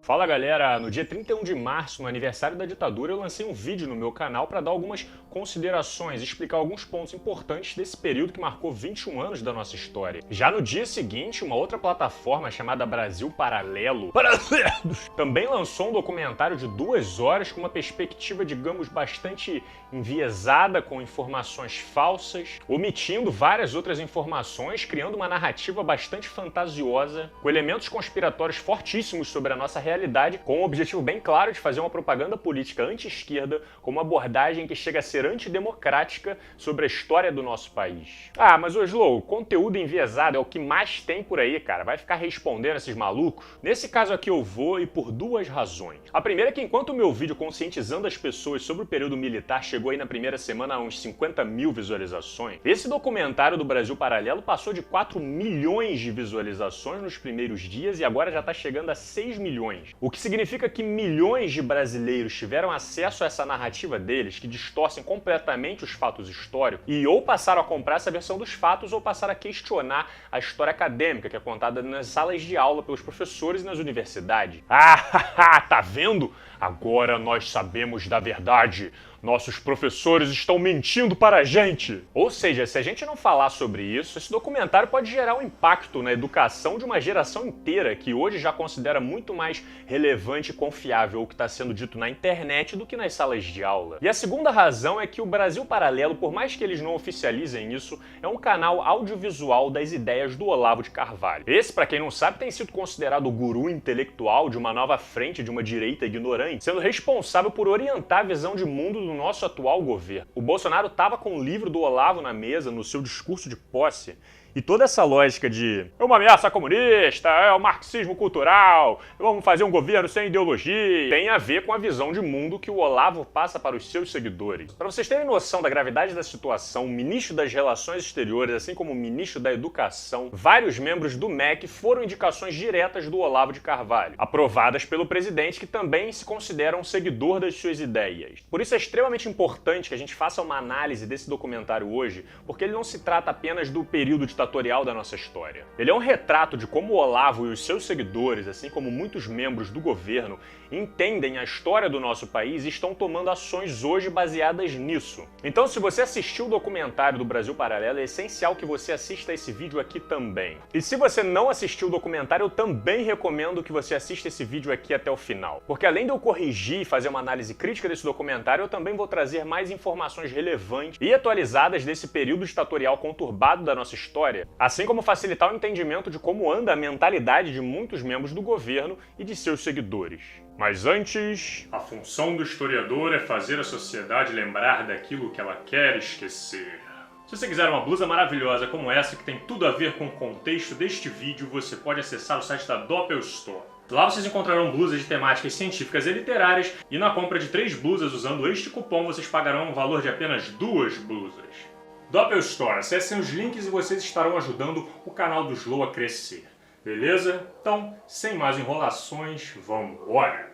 Fala galera, no dia 31 de março, no aniversário da ditadura, eu lancei um vídeo no meu canal para dar algumas considerações e explicar alguns pontos importantes desse período que marcou 21 anos da nossa história. Já no dia seguinte, uma outra plataforma chamada Brasil Paralelo também lançou um documentário de 2 horas com uma perspectiva, digamos, bastante enviesada, com informações falsas, omitindo várias outras informações, criando uma narrativa bastante fantasiosa, com elementos conspiratórios fortíssimos sobre a nossa realidade, com um objetivo bem claro de fazer uma propaganda política anti-esquerda, com uma abordagem que chega a ser antidemocrática sobre a história do nosso país. Ah, mas ô Slow, conteúdo enviesado é o que mais tem por aí, cara. Vai ficar respondendo esses malucos? Nesse caso aqui eu vou, e por 2 razões. A primeira é que enquanto o meu vídeo conscientizando as pessoas sobre o período militar chegou aí na primeira semana a uns 50 mil visualizações, esse documentário do Brasil Paralelo passou de 4 milhões de visualizações nos primeiros dias e agora já tá chegando a 6 milhões. O que significa que milhões de brasileiros tiveram acesso a essa narrativa deles, que distorcem completamente os fatos históricos, e ou passaram a comprar essa versão dos fatos ou passaram a questionar a história acadêmica que é contada nas salas de aula pelos professores e nas universidades. Ah, tá vendo? Agora nós sabemos da verdade. Nossos professores estão mentindo para a gente. Ou seja, se a gente não falar sobre isso, esse documentário pode gerar um impacto na educação de uma geração inteira que hoje já considera muito mais relevante e confiável o que está sendo dito na internet do que nas salas de aula. E a segunda razão é que o Brasil Paralelo, por mais que eles não oficializem isso, é um canal audiovisual das ideias do Olavo de Carvalho. Esse, para quem não sabe, tem sido considerado o guru intelectual de uma nova frente de uma direita ignorante, sendo responsável por orientar a visão de mundo do nosso atual governo. O Bolsonaro estava com o livro do Olavo na mesa no seu discurso de posse, e toda essa lógica de é uma ameaça comunista, é o marxismo cultural, vamos fazer um governo sem ideologia, tem a ver com a visão de mundo que o Olavo passa para os seus seguidores. Para vocês terem noção da gravidade da situação, o ministro das Relações Exteriores, assim como o ministro da Educação, vários membros do MEC foram indicações diretas do Olavo de Carvalho, aprovadas pelo presidente, que também se considera um seguidor das suas ideias. Por isso é extremamente importante que a gente faça uma análise desse documentário hoje, porque ele não se trata apenas do período ditatorial da nossa história. Ele é um retrato de como o Olavo e os seus seguidores, assim como muitos membros do governo, entendem a história do nosso país e estão tomando ações hoje baseadas nisso. Então, se você assistiu o documentário do Brasil Paralelo, é essencial que você assista esse vídeo aqui também. E se você não assistiu o documentário, eu também recomendo que você assista esse vídeo aqui até o final. Porque além de eu corrigir e fazer uma análise crítica desse documentário, eu também vou trazer mais informações relevantes e atualizadas desse período ditatorial conturbado da nossa história, assim como facilitar o entendimento de como anda a mentalidade de muitos membros do governo e de seus seguidores. Mas antes, a função do historiador é fazer a sociedade lembrar daquilo que ela quer esquecer. Se você quiser uma blusa maravilhosa como essa, que tem tudo a ver com o contexto deste vídeo, você pode acessar o site da Doppel Store. Lá vocês encontrarão blusas de temáticas científicas e literárias, e na compra de 3 blusas usando este cupom, vocês pagarão um valor de apenas 2 blusas. Doppel Store, acessem os links e vocês estarão ajudando o canal do Slow a crescer. Beleza? Então, sem mais enrolações, vamos embora!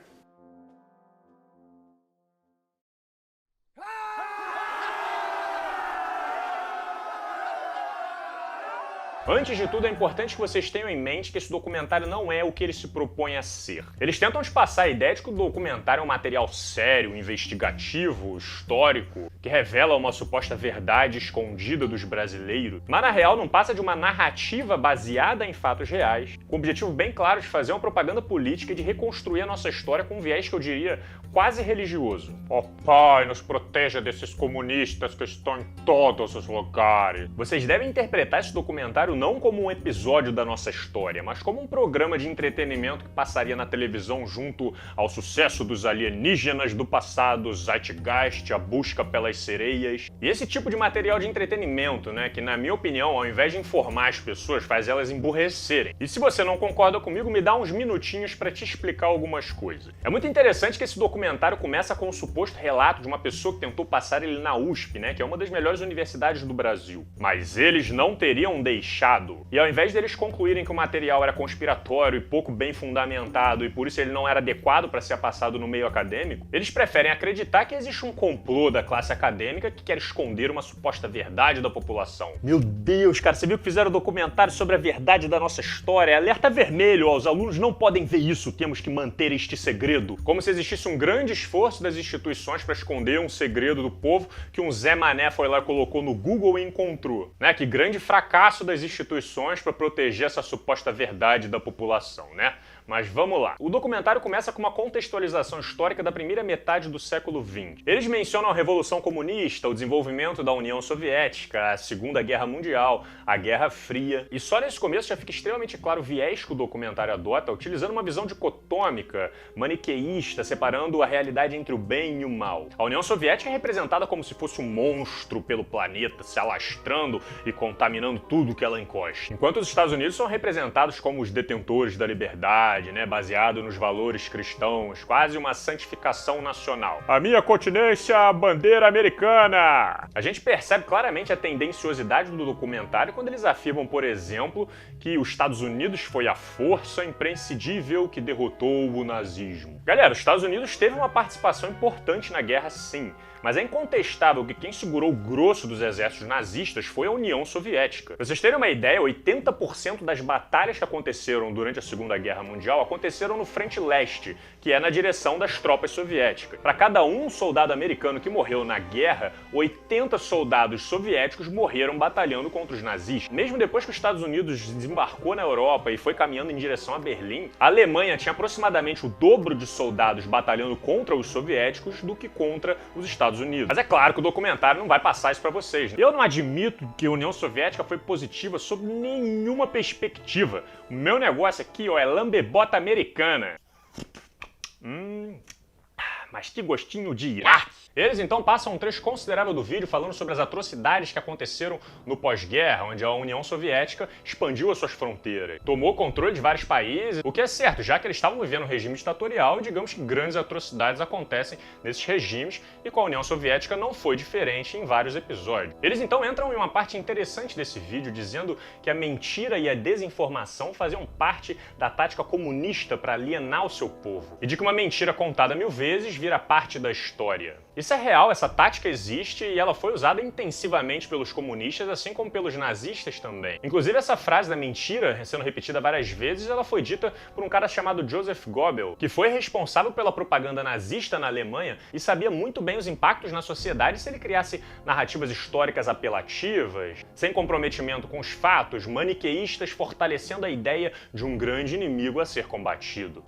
Antes de tudo, é importante que vocês tenham em mente que esse documentário não é o que ele se propõe a ser. Eles tentam te passar a ideia de que o documentário é um material sério, investigativo, histórico, que revela uma suposta verdade escondida dos brasileiros, mas na real não passa de uma narrativa baseada em fatos reais, com o objetivo bem claro de fazer uma propaganda política e de reconstruir a nossa história com um viés que eu diria quase religioso. Ó Pai, nos proteja desses comunistas que estão em todos os lugares. Vocês devem interpretar esse documentário não como um episódio da nossa história, mas como um programa de entretenimento que passaria na televisão junto ao sucesso dos alienígenas do passado, Zeitgeist, a busca pelas sereias. E esse tipo de material de entretenimento, né, que na minha opinião, ao invés de informar as pessoas, faz elas emburrecerem. E se você não concorda comigo, me dá uns minutinhos para te explicar algumas coisas. É muito interessante que esse documentário começa com um suposto relato de uma pessoa que tentou passar ele na USP, né, que é uma das melhores universidades do Brasil. Mas eles não teriam deixado fechado. E ao invés deles concluírem que o material era conspiratório e pouco bem fundamentado e por isso ele não era adequado para ser passado no meio acadêmico, eles preferem acreditar que existe um complô da classe acadêmica que quer esconder uma suposta verdade da população. Meu Deus, cara, você viu que fizeram um documentário sobre a verdade da nossa história? Alerta vermelho, ó, os alunos não podem ver isso, temos que manter este segredo. Como se existisse um grande esforço das instituições para esconder um segredo do povo que um Zé Mané foi lá e colocou no Google e encontrou. Né? Que grande fracasso das instituições para proteger essa suposta verdade da população, né? Mas vamos lá. O documentário começa com uma contextualização histórica da primeira metade do século XX. Eles mencionam a Revolução Comunista, o desenvolvimento da União Soviética, a Segunda Guerra Mundial, a Guerra Fria. E só nesse começo já fica extremamente claro o viés que o documentário adota, utilizando uma visão dicotômica, maniqueísta, separando a realidade entre o bem e o mal. A União Soviética é representada como se fosse um monstro pelo planeta, se alastrando e contaminando tudo que ela encosta. Enquanto os Estados Unidos são representados como os detentores da liberdade, né, baseado nos valores cristãos, quase uma santificação nacional. A minha continência, a bandeira americana! A gente percebe claramente a tendenciosidade do documentário quando eles afirmam, por exemplo, que os Estados Unidos foi a força imprescindível que derrotou o nazismo. Galera, os Estados Unidos teve uma participação importante na guerra, sim, mas é incontestável que quem segurou o grosso dos exércitos nazistas foi a União Soviética. Pra vocês terem uma ideia, 80% das batalhas que aconteceram durante a Segunda Guerra Mundial aconteceram no Frente Leste, que é na direção das tropas soviéticas. Para cada um soldado americano que morreu na guerra, 80 soldados soviéticos morreram batalhando contra os nazistas. Mesmo depois que os Estados Unidos desembarcou na Europa e foi caminhando em direção a Berlim, a Alemanha tinha aproximadamente o dobro de soldados batalhando contra os soviéticos do que contra os Estados Unidos. Mas é claro que o documentário não vai passar isso pra vocês, né? Eu não admito que a União Soviética foi positiva sob nenhuma perspectiva. O meu negócio aqui, ó, é lambebota americana. Mas que gostinho de Iraque! Eles então passam um trecho considerável do vídeo falando sobre as atrocidades que aconteceram no pós-guerra, onde a União Soviética expandiu as suas fronteiras, tomou controle de vários países, o que é certo, já que eles estavam vivendo um regime ditatorial e digamos que grandes atrocidades acontecem nesses regimes e com a União Soviética não foi diferente em vários episódios. Eles então entram em uma parte interessante desse vídeo dizendo que a mentira e a desinformação faziam parte da tática comunista para alienar o seu povo e de que uma mentira contada 1000 vezes vira parte da história. Isso é real, essa tática existe e ela foi usada intensivamente pelos comunistas, assim como pelos nazistas também. Inclusive essa frase da mentira, sendo repetida várias vezes, ela foi dita por um cara chamado Joseph Goebbels, que foi responsável pela propaganda nazista na Alemanha e sabia muito bem os impactos na sociedade se ele criasse narrativas históricas apelativas, sem comprometimento com os fatos, maniqueístas, fortalecendo a ideia de um grande inimigo a ser combatido.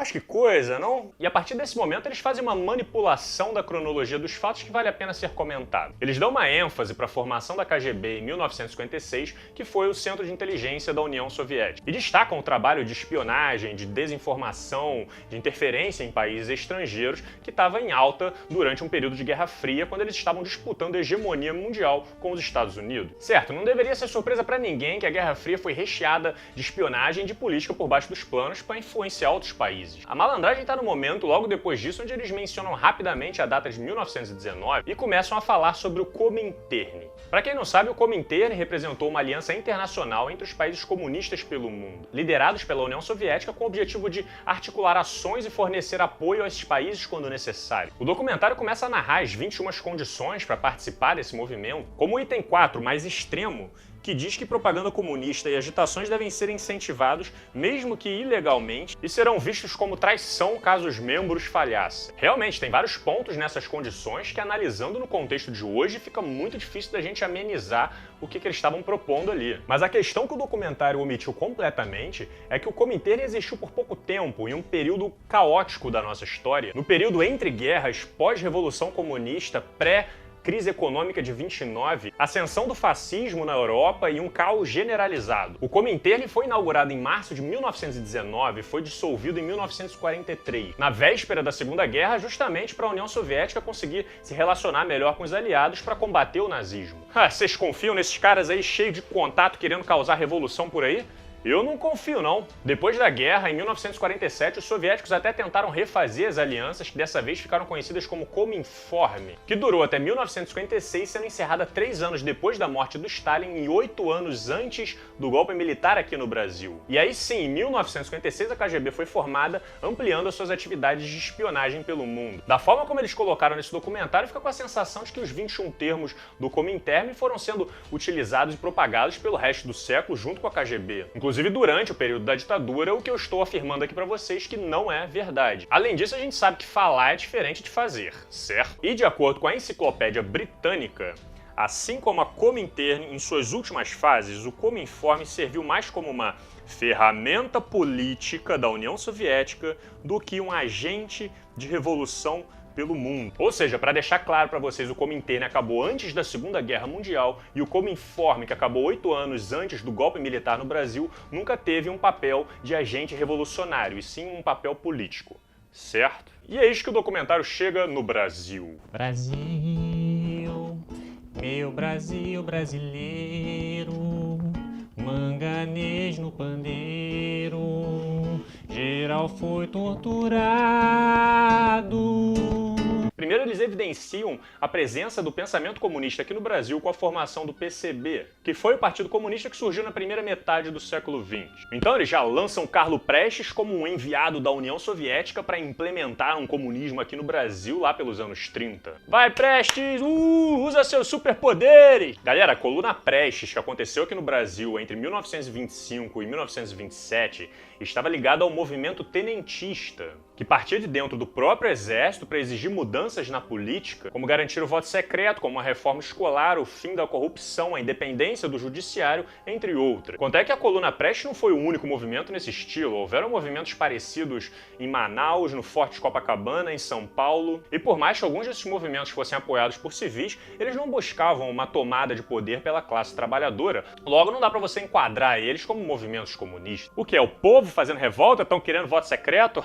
Mas que coisa, não? E a partir desse momento eles fazem uma manipulação da cronologia dos fatos que vale a pena ser comentado. Eles dão uma ênfase para a formação da KGB em 1956, que foi o centro de inteligência da União Soviética, e destacam o trabalho de espionagem, de desinformação, de interferência em países estrangeiros que estava em alta durante um período de Guerra Fria, quando eles estavam disputando a hegemonia mundial com os Estados Unidos. Certo, não deveria ser surpresa para ninguém que a Guerra Fria foi recheada de espionagem e de política por baixo dos panos para influenciar outros países. A malandragem está no momento, logo depois disso, onde eles mencionam rapidamente a data de 1919 e começam a falar sobre o Comintern. Para quem não sabe, o Comintern representou uma aliança internacional entre os países comunistas pelo mundo, liderados pela União Soviética com o objetivo de articular ações e fornecer apoio a esses países quando necessário. O documentário começa a narrar as 21 condições para participar desse movimento, como o item 4, mais extremo, que diz que propaganda comunista e agitações devem ser incentivados, mesmo que ilegalmente, e serão vistos como traição caso os membros falhassem. Realmente, tem vários pontos nessas condições que, analisando no contexto de hoje, fica muito difícil da gente amenizar o que eles estavam propondo ali. Mas a questão que o documentário omitiu completamente é que o Comintern existiu por pouco tempo, em um período caótico da nossa história, no período entre guerras, pós-revolução comunista, crise econômica de 29, ascensão do fascismo na Europa e um caos generalizado. O Comintern foi inaugurado em março de 1919 e foi dissolvido em 1943, na véspera da Segunda Guerra, justamente para a União Soviética conseguir se relacionar melhor com os aliados para combater o nazismo. Vocês confiam nesses caras aí cheios de contato querendo causar revolução por aí? Eu não confio, não. Depois da guerra, em 1947, os soviéticos até tentaram refazer as alianças, que dessa vez ficaram conhecidas como Cominform, que durou até 1956, sendo encerrada 3 anos depois da morte do Stalin e 8 anos antes do golpe militar aqui no Brasil. E aí sim, em 1956, a KGB foi formada, ampliando as suas atividades de espionagem pelo mundo. Da forma como eles colocaram nesse documentário, fica com a sensação de que os 21 termos do Comintern foram sendo utilizados e propagados pelo resto do século junto com a KGB. Inclusive durante o período da ditadura, o que eu estou afirmando aqui para vocês que não é verdade. Além disso, a gente sabe que falar é diferente de fazer, certo? E de acordo com a Enciclopédia Britânica, assim como a Comintern em suas últimas fases, o Cominform serviu mais como uma ferramenta política da União Soviética do que um agente de revolução pelo mundo. Ou seja, para deixar claro para vocês, o Comintern acabou antes da Segunda Guerra Mundial e o Cominform, que acabou 8 anos antes do golpe militar no Brasil, nunca teve um papel de agente revolucionário, e sim um papel político, certo? E é isso que o documentário chega no Brasil. Brasil, meu Brasil brasileiro, manganês no pandeiro, geral foi torturado. Primeiro, eles evidenciam a presença do pensamento comunista aqui no Brasil com a formação do PCB, que foi o Partido Comunista que surgiu na primeira metade do século XX. Então eles já lançam Carlo Prestes como um enviado da União Soviética para implementar um comunismo aqui no Brasil lá pelos anos 30. Vai, Prestes! Usa seus superpoderes! Galera, a coluna Prestes, que aconteceu aqui no Brasil entre 1925 e 1927, estava ligada ao movimento tenentista, que partia de dentro do próprio exército para exigir mudanças na política, como garantir o voto secreto, como a reforma escolar, o fim da corrupção, a independência do judiciário, entre outras. Quanto é que a coluna Prestes não foi o único movimento nesse estilo, houveram movimentos parecidos em Manaus, no Forte de Copacabana, em São Paulo, e por mais que alguns desses movimentos fossem apoiados por civis, eles não buscavam uma tomada de poder pela classe trabalhadora, logo não dá para você enquadrar eles como movimentos comunistas. O que é? O povo fazendo revolta? Estão querendo voto secreto?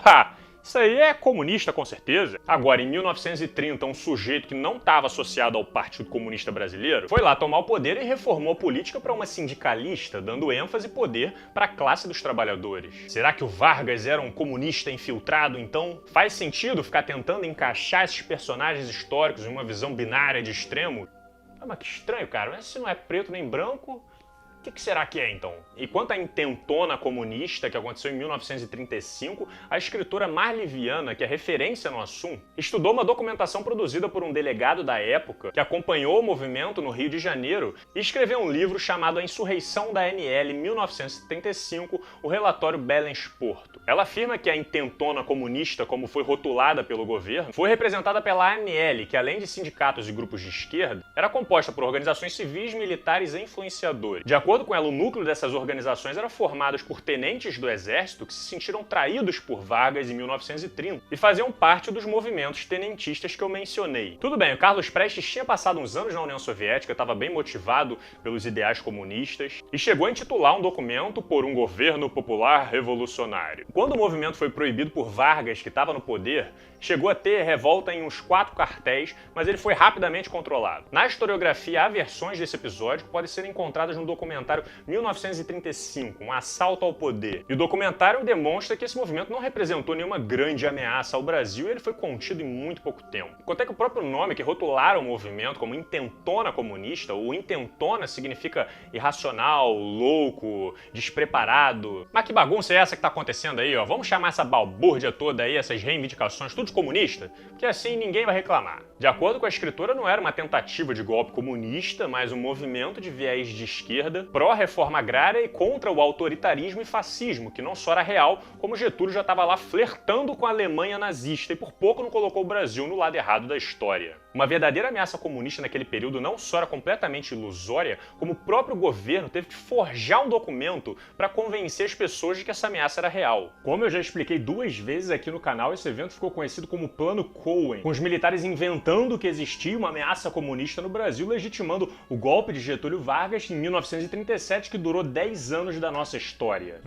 Isso aí é comunista, com certeza. Agora, em 1930, um sujeito que não estava associado ao Partido Comunista Brasileiro foi lá tomar o poder e reformou a política para uma sindicalista, dando ênfase e poder para a classe dos trabalhadores. Será que o Vargas era um comunista infiltrado, então? Faz sentido ficar tentando encaixar esses personagens históricos em uma visão binária de extremo? Mas que estranho, cara. Mas se não é preto nem branco, o que será que é, então? E quanto à intentona comunista, que aconteceu em 1935, a escritora Marli Viana, que é referência no assunto, estudou uma documentação produzida por um delegado da época que acompanhou o movimento no Rio de Janeiro e escreveu um livro chamado A Insurreição da ANL, 1975, o relatório Belens Porto. Ela afirma que a intentona comunista, como foi rotulada pelo governo, foi representada pela ANL, que além de sindicatos e grupos de esquerda, era composta por organizações civis, militares e influenciadores. De acordo com ela, o núcleo dessas organizações era formado por tenentes do exército que se sentiram traídos por Vargas em 1930 e faziam parte dos movimentos tenentistas que eu mencionei. Tudo bem, o Carlos Prestes tinha passado uns anos na União Soviética, estava bem motivado pelos ideais comunistas e chegou a intitular um documento Por um Governo Popular Revolucionário. Quando o movimento foi proibido por Vargas, que estava no poder, chegou a ter revolta em uns 4 quartéis, mas ele foi rapidamente controlado. Na historiografia, há versões desse episódio que podem ser encontradas no documentário 1935, Um Assalto ao Poder. E o documentário demonstra que esse movimento não representou nenhuma grande ameaça ao Brasil e ele foi contido em muito pouco tempo. Quanto é que o próprio nome que rotularam o movimento como intentona comunista, ou intentona significa irracional, louco, despreparado. Mas que bagunça é essa que tá acontecendo aí, ó? Vamos chamar essa balbúrdia toda aí, essas reivindicações, tudo de comunista? Porque assim ninguém vai reclamar. De acordo com a escritora, não era uma tentativa de golpe comunista, mas um movimento de viés de esquerda, pró-reforma agrária e contra o autoritarismo e fascismo, que não só era real, como Getúlio já estava lá flertando com a Alemanha nazista e por pouco não colocou o Brasil no lado errado da história. Uma verdadeira ameaça comunista naquele período não só era completamente ilusória, como o próprio governo teve que forjar um documento para convencer as pessoas de que essa ameaça era real. Como eu já expliquei 2 vezes aqui no canal, esse evento ficou conhecido como Plano Cohen, com os militares inventando que existia uma ameaça comunista no Brasil, legitimando o golpe de Getúlio Vargas em 1937, que durou 10 anos da nossa história.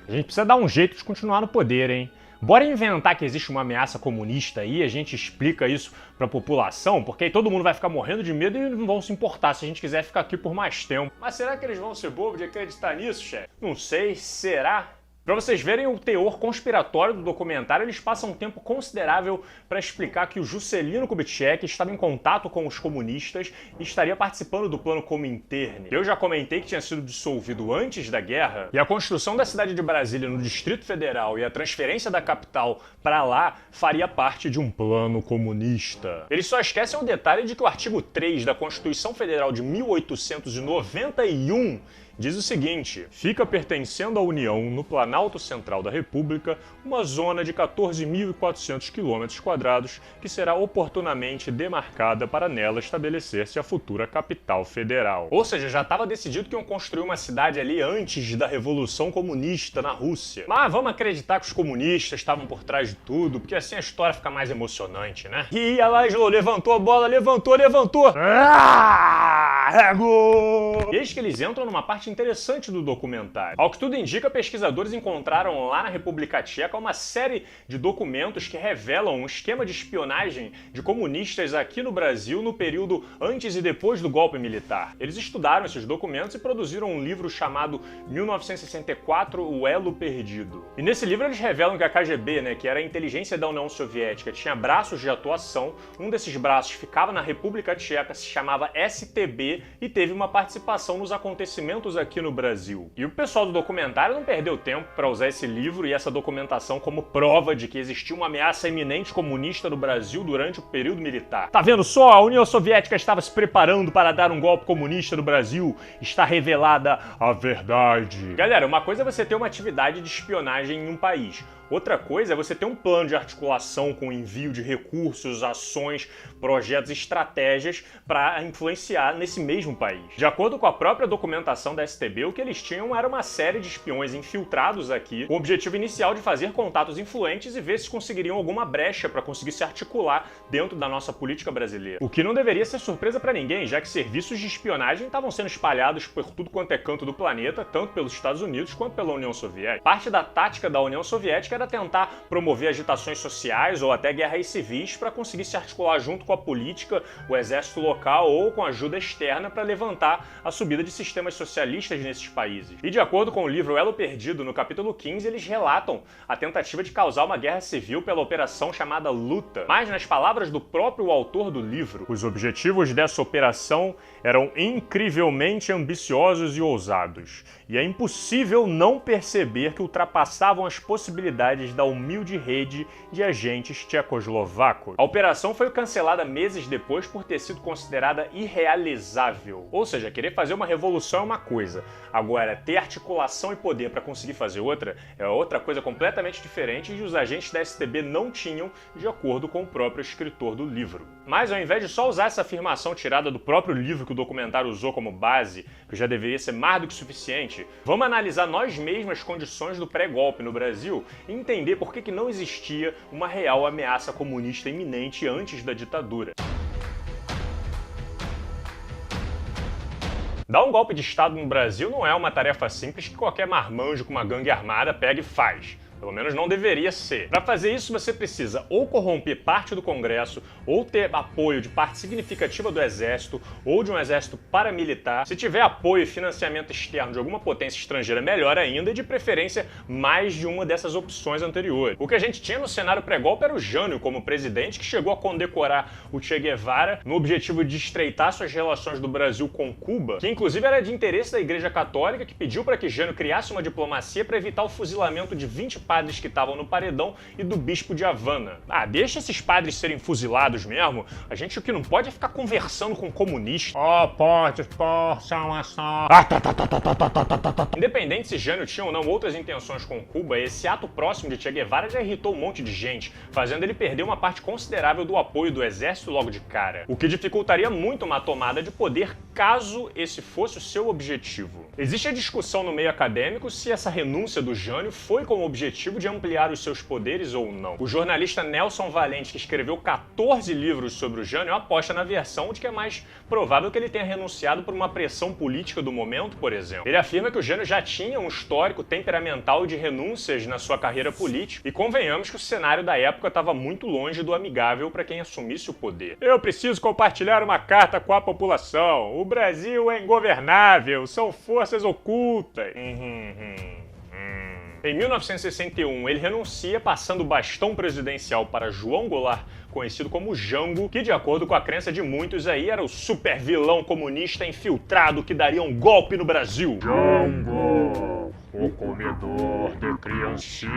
A gente precisa dar um jeito de continuar no poder, hein? Bora inventar que existe uma ameaça comunista aí, a gente explica isso pra população, porque aí todo mundo vai ficar morrendo de medo e não vão se importar se a gente quiser ficar aqui por mais tempo. Mas será que eles vão ser bobos de acreditar nisso, chefe? Não sei, será? Para vocês verem o teor conspiratório do documentário, eles passam um tempo considerável para explicar que o Juscelino Kubitschek estava em contato com os comunistas e estaria participando do plano Comintern. Eu já comentei que tinha sido dissolvido antes da guerra, e a construção da cidade de Brasília no Distrito Federal e a transferência da capital para lá faria parte de um plano comunista. Eles só esquecem o detalhe de que o artigo 3 da Constituição Federal de 1891 diz o seguinte: fica pertencendo à União, no Planalto Central da República, uma zona de 14.400 km², que será oportunamente demarcada para nela estabelecer-se a futura capital federal. Ou seja, já estava decidido que iam construir uma cidade ali antes da Revolução Comunista na Rússia. Mas vamos acreditar que os comunistas estavam por trás de tudo, porque assim a história fica mais emocionante, né? E a Laszlo levantou a bola, levantou! É gol! E eis que eles entram numa parte interessante do documentário. Ao que tudo indica, pesquisadores encontraram lá na República Tcheca uma série de documentos que revelam um esquema de espionagem de comunistas aqui no Brasil no período antes e depois do golpe militar. Eles estudaram esses documentos e produziram um livro chamado 1964, O Elo Perdido. E nesse livro eles revelam que a KGB, que era a inteligência da União Soviética, tinha braços de atuação. Um desses braços ficava na República Tcheca, se chamava STB, e teve uma participação nos acontecimentos aqui no Brasil. E o pessoal do documentário não perdeu tempo para usar esse livro e essa documentação como prova de que existia uma ameaça iminente comunista no Brasil durante o período militar. Tá vendo só? A União Soviética estava se preparando para dar um golpe comunista no Brasil. Está revelada a verdade. Galera, uma coisa é você ter uma atividade de espionagem em um país. Outra coisa é você ter um plano de articulação com envio de recursos, ações, projetos e estratégias para influenciar nesse mesmo país. De acordo com a própria documentação da STB, o que eles tinham era uma série de espiões infiltrados aqui, com o objetivo inicial de fazer contatos influentes e ver se conseguiriam alguma brecha para conseguir se articular dentro da nossa política brasileira. O que não deveria ser surpresa para ninguém, já que serviços de espionagem estavam sendo espalhados por tudo quanto é canto do planeta, tanto pelos Estados Unidos quanto pela União Soviética. Parte da tática da União Soviética era tentar promover agitações sociais ou até guerras civis para conseguir se articular junto com a política, o exército local ou com ajuda externa para levantar a subida de sistemas socialistas nesses países. E de acordo com o livro Elo Perdido, no capítulo 15, eles relatam a tentativa de causar uma guerra civil pela operação chamada Luta. Mas, nas palavras do próprio autor do livro, os objetivos dessa operação eram incrivelmente ambiciosos e ousados, e é impossível não perceber que ultrapassavam as possibilidades da humilde rede de agentes tchecoslovacos. A operação foi cancelada meses depois por ter sido considerada irrealizável. Ou seja, querer fazer uma revolução é uma coisa, agora ter articulação e poder para conseguir fazer outra é outra coisa completamente diferente e os agentes da STB não tinham, de acordo com o próprio escritor do livro. Mas ao invés de só usar essa afirmação tirada do próprio livro que o documentário usou como base, que já deveria ser mais do que suficiente, vamos analisar nós mesmos as condições do pré-golpe no Brasil e entender por que não existia uma real ameaça comunista iminente antes da ditadura. Dar um golpe de Estado no Brasil não é uma tarefa simples que qualquer marmanjo com uma gangue armada pega e faz. Pelo menos não deveria ser. Para fazer isso, você precisa ou corromper parte do Congresso, ou ter apoio de parte significativa do Exército, ou de um exército paramilitar. Se tiver apoio e financiamento externo de alguma potência estrangeira, melhor ainda, e de preferência mais de uma dessas opções anteriores. O que a gente tinha no cenário pré-golpe era o Jânio como presidente, que chegou a condecorar o Che Guevara no objetivo de estreitar suas relações do Brasil com Cuba, que inclusive era de interesse da Igreja Católica, que pediu para que Jânio criasse uma diplomacia para evitar o fuzilamento de 20 padres que estavam no paredão e do bispo de Havana. Deixa esses padres serem fuzilados mesmo. A gente o que não pode é ficar conversando com comunistas. Independente se Jânio tinha ou não outras intenções com Cuba, esse ato próximo de Che Guevara já irritou um monte de gente, fazendo ele perder uma parte considerável do apoio do exército logo de cara, o que dificultaria muito uma tomada de poder caso esse fosse o seu objetivo. Existe a discussão no meio acadêmico se essa renúncia do Jânio foi com o objetivo de ampliar os seus poderes ou não. O jornalista Nelson Valente, que escreveu 14 livros sobre o Jânio, aposta na versão de que é mais provável que ele tenha renunciado por uma pressão política do momento, por exemplo. Ele afirma que o Jânio já tinha um histórico temperamental de renúncias na sua carreira política, e convenhamos que o cenário da época estava muito longe do amigável para quem assumisse o poder. Eu preciso compartilhar uma carta com a população. O Brasil é ingovernável, são forças ocultas. Em 1961, ele renuncia, passando o bastão presidencial para João Goulart, conhecido como Jango, que, de acordo com a crença de muitos aí, era o super vilão comunista infiltrado que daria um golpe no Brasil. Jango, o comedor de criancinhas.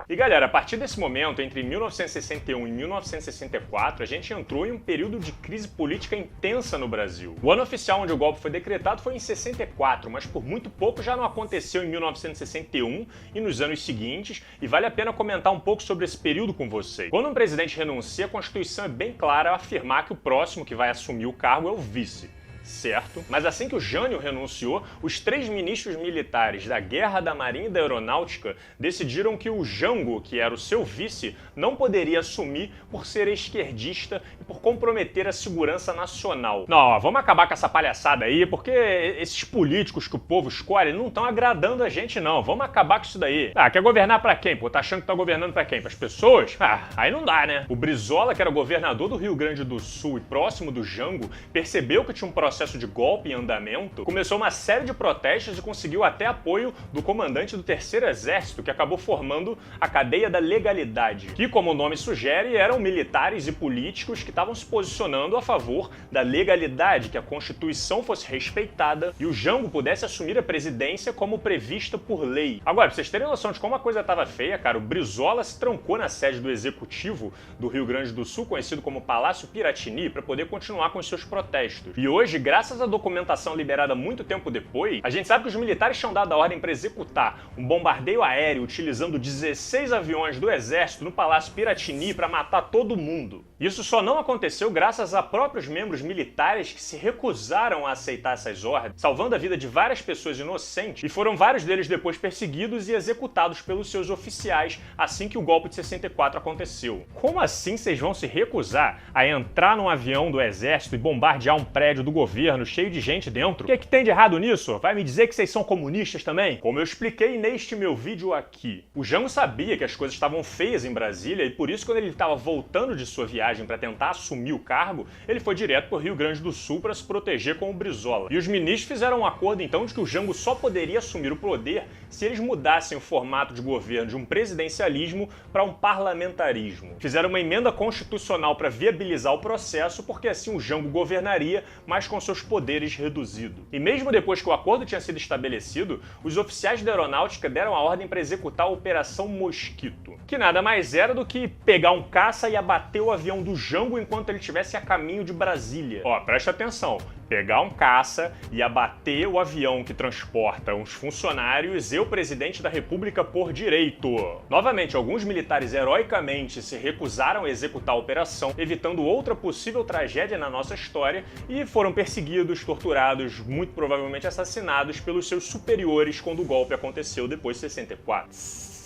E galera, a partir desse momento, entre 1961 e 1964, a gente entrou em um período de crise política intensa no Brasil. O ano oficial onde o golpe foi decretado foi em 64, mas por muito pouco já não aconteceu em 1961 e nos anos seguintes, e vale a pena comentar um pouco sobre esse período com vocês. Quando um presidente renuncia, a Constituição é bem clara ao afirmar que o próximo que vai assumir o cargo é o vice. Certo? Mas assim que o Jânio renunciou, os 3 ministros militares da Guerra, da Marinha e da Aeronáutica decidiram que o Jango, que era o seu vice, não poderia assumir por ser esquerdista e por comprometer a segurança nacional. Não, vamos acabar com essa palhaçada aí, porque esses políticos que o povo escolhe não estão agradando a gente não. Vamos acabar com isso daí. Ah, quer governar pra quem? Pô, tá achando que tá governando pra quem? Pras pessoas? Ah, aí não dá, né? O Brizola, que era governador do Rio Grande do Sul e próximo do Jango, percebeu que tinha um processo de golpe em andamento, começou uma série de protestos e conseguiu até apoio do comandante do Terceiro Exército, que acabou formando a cadeia da legalidade, que, como o nome sugere, eram militares e políticos que estavam se posicionando a favor da legalidade, que a Constituição fosse respeitada e o Jango pudesse assumir a presidência como prevista por lei. Agora, pra vocês terem noção de como a coisa estava feia, cara, o Brizola se trancou na sede do Executivo do Rio Grande do Sul, conhecido como Palácio Piratini, para poder continuar com os seus protestos. E hoje, graças à documentação liberada muito tempo depois, a gente sabe que os militares tinham dado a ordem para executar um bombardeio aéreo utilizando 16 aviões do exército no Palácio Piratini para matar todo mundo. Isso só não aconteceu graças a próprios membros militares que se recusaram a aceitar essas ordens, salvando a vida de várias pessoas inocentes, e foram vários deles depois perseguidos e executados pelos seus oficiais assim que o golpe de 64 aconteceu. Como assim vocês vão se recusar a entrar num avião do exército e bombardear um prédio do governo cheio de gente dentro? O que é que tem de errado nisso? Vai me dizer que vocês são comunistas também? Como eu expliquei neste meu vídeo aqui, o Jango sabia que as coisas estavam feias em Brasília e por isso, quando ele estava voltando de sua viagem para tentar assumir o cargo, ele foi direto para o Rio Grande do Sul para se proteger com o Brizola. E os ministros fizeram um acordo então de que o Jango só poderia assumir o poder se eles mudassem o formato de governo de um presidencialismo para um parlamentarismo. Fizeram uma emenda constitucional para viabilizar o processo, porque assim o Jango governaria, mas com seus poderes reduzidos. E mesmo depois que o acordo tinha sido estabelecido, os oficiais da aeronáutica deram a ordem para executar a Operação Mosquito, que nada mais era do que pegar um caça e abater o avião do Jango enquanto ele estivesse a caminho de Brasília. Ó, presta atenção, pegar um caça e abater o avião que transporta uns funcionários e o presidente da República por direito. Novamente, alguns militares heroicamente se recusaram a executar a operação, evitando outra possível tragédia na nossa história, e foram perseguidos, torturados, muito provavelmente assassinados pelos seus superiores quando o golpe aconteceu depois de 64.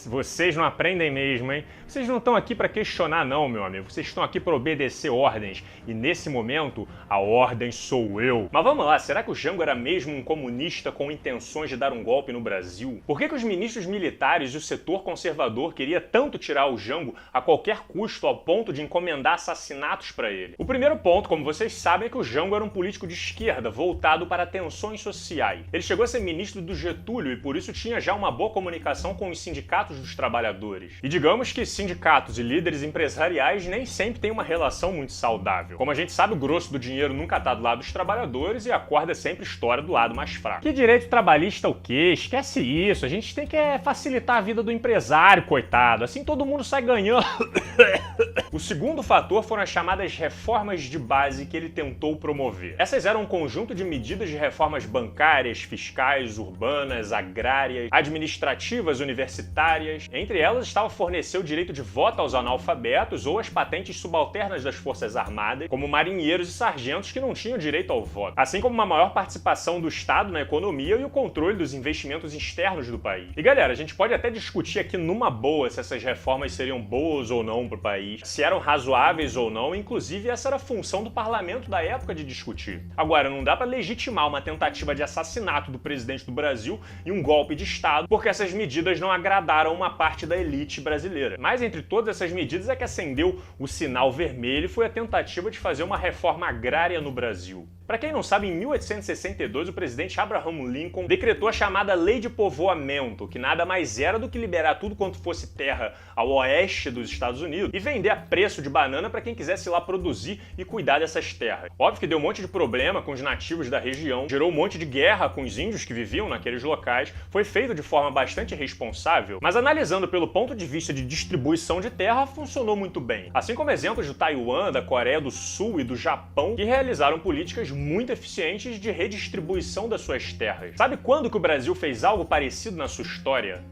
Vocês não aprendem mesmo, hein? Vocês não estão aqui para questionar não, meu amigo. Vocês estão aqui para obedecer ordens. E nesse momento, a ordem sou eu. Mas vamos lá, será que o Jango era mesmo um comunista com intenções de dar um golpe no Brasil? Por que os ministros militares e o setor conservador queria tanto tirar o Jango a qualquer custo ao ponto de encomendar assassinatos para ele? O primeiro ponto, como vocês sabem, é que o Jango era um político de esquerda voltado para tensões sociais. Ele chegou a ser ministro do Getúlio e por isso tinha já uma boa comunicação com os sindicatos dos trabalhadores. E digamos que sindicatos e líderes empresariais nem sempre têm uma relação muito saudável. Como a gente sabe, o grosso do dinheiro nunca tá do lado dos trabalhadores e a corda sempre estoura do lado mais fraco. Que direito trabalhista o quê? Esquece isso. A gente tem que facilitar a vida do empresário, coitado. Assim todo mundo sai ganhando. O segundo fator foram as chamadas reformas de base que ele tentou promover. Essas eram um conjunto de medidas de reformas bancárias, fiscais, urbanas, agrárias, administrativas, universitárias. Entre elas estava fornecer o direito de voto aos analfabetos ou as patentes subalternas das Forças Armadas, como marinheiros e sargentos que não tinham direito ao voto, assim como uma maior participação do Estado na economia e o controle dos investimentos externos do país. E galera, a gente pode até discutir aqui numa boa se essas reformas seriam boas ou não para o país, se eram razoáveis ou não, inclusive essa era a função do parlamento da época de discutir. Agora, não dá para legitimar uma tentativa de assassinato do presidente do Brasil e um golpe de Estado porque essas medidas não agradaram uma parte da elite brasileira. Mas entre todas essas medidas é que acendeu o sinal vermelho foi a tentativa de fazer uma reforma agrária no Brasil. Para quem não sabe, em 1862, o presidente Abraham Lincoln decretou a chamada Lei de Povoamento, que nada mais era do que liberar tudo quanto fosse terra ao oeste dos Estados Unidos e vender a preço de banana para quem quisesse ir lá produzir e cuidar dessas terras. Óbvio que deu um monte de problema com os nativos da região, gerou um monte de guerra com os índios que viviam naqueles locais, foi feito de forma bastante irresponsável, mas analisando pelo ponto de vista de distribuição de terra, funcionou muito bem. Assim como exemplos do Taiwan, da Coreia do Sul e do Japão, que realizaram políticas muito eficientes de redistribuição das suas terras. Sabe quando que o Brasil fez algo parecido na sua história?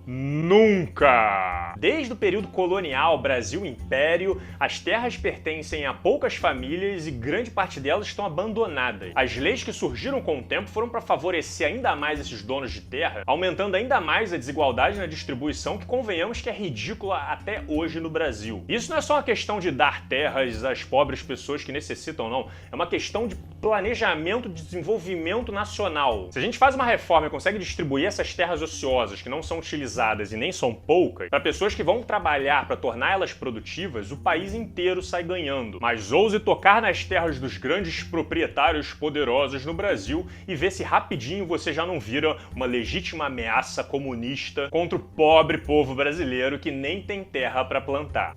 Nunca! Desde o período colonial, Brasil Império, as terras pertencem a poucas famílias e grande parte delas estão abandonadas. As leis que surgiram com o tempo foram para favorecer ainda mais esses donos de terra, aumentando ainda mais a desigualdade na distribuição que convenhamos que é ridícula até hoje no Brasil. Isso não é só uma questão de dar terras às pobres pessoas que necessitam, não. É uma questão de planejamento de desenvolvimento nacional. Se a gente faz uma reforma e consegue distribuir essas terras ociosas que não são utilizadas e nem são poucas, para pessoas que vão trabalhar para torná-las produtivas, o país inteiro sai ganhando. Mas ouse tocar nas terras dos grandes proprietários poderosos no Brasil e vê se rapidinho você já não vira uma legítima ameaça comunista contra o pobre povo brasileiro que nem tem terra para plantar.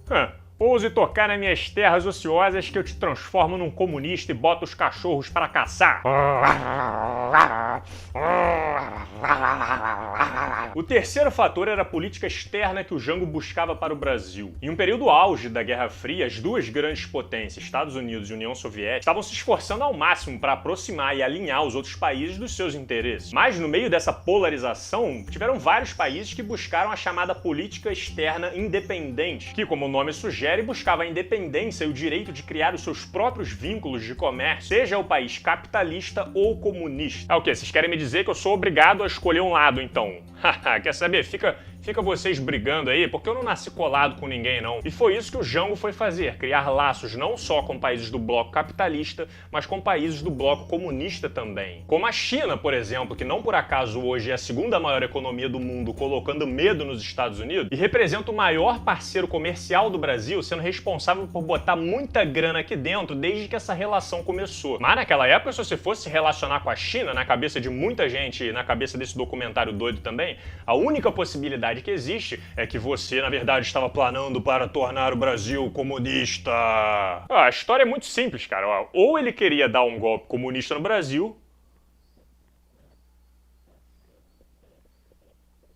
Ouse tocar nas minhas terras ociosas que eu te transformo num comunista e boto os cachorros para caçar. O terceiro fator era a política externa que o Jango buscava para o Brasil. Em um período auge da Guerra Fria, as duas grandes potências, Estados Unidos e União Soviética, estavam se esforçando ao máximo para aproximar e alinhar os outros países dos seus interesses. Mas no meio dessa polarização, tiveram vários países que buscaram a chamada política externa independente, que, como o nome sugere, buscava a independência e o direito de criar os seus próprios vínculos de comércio, seja o país capitalista ou comunista. O quê? Vocês querem me dizer que eu sou obrigado a escolher um lado, então? Quer saber? Fica vocês brigando aí, porque eu não nasci colado com ninguém, não. E foi isso que o Jango foi fazer, criar laços não só com países do bloco capitalista, mas com países do bloco comunista também. Como a China, por exemplo, que não por acaso hoje é a segunda maior economia do mundo, colocando medo nos Estados Unidos, e representa o maior parceiro comercial do Brasil, sendo responsável por botar muita grana aqui dentro desde que essa relação começou. Mas naquela época, se você fosse se relacionar com a China, na cabeça de muita gente, e na cabeça desse documentário doido também, a única possibilidade que existe é que você, na verdade, estava planando para tornar o Brasil comunista. A história é muito simples, cara. Ou ele queria dar um golpe comunista no Brasil,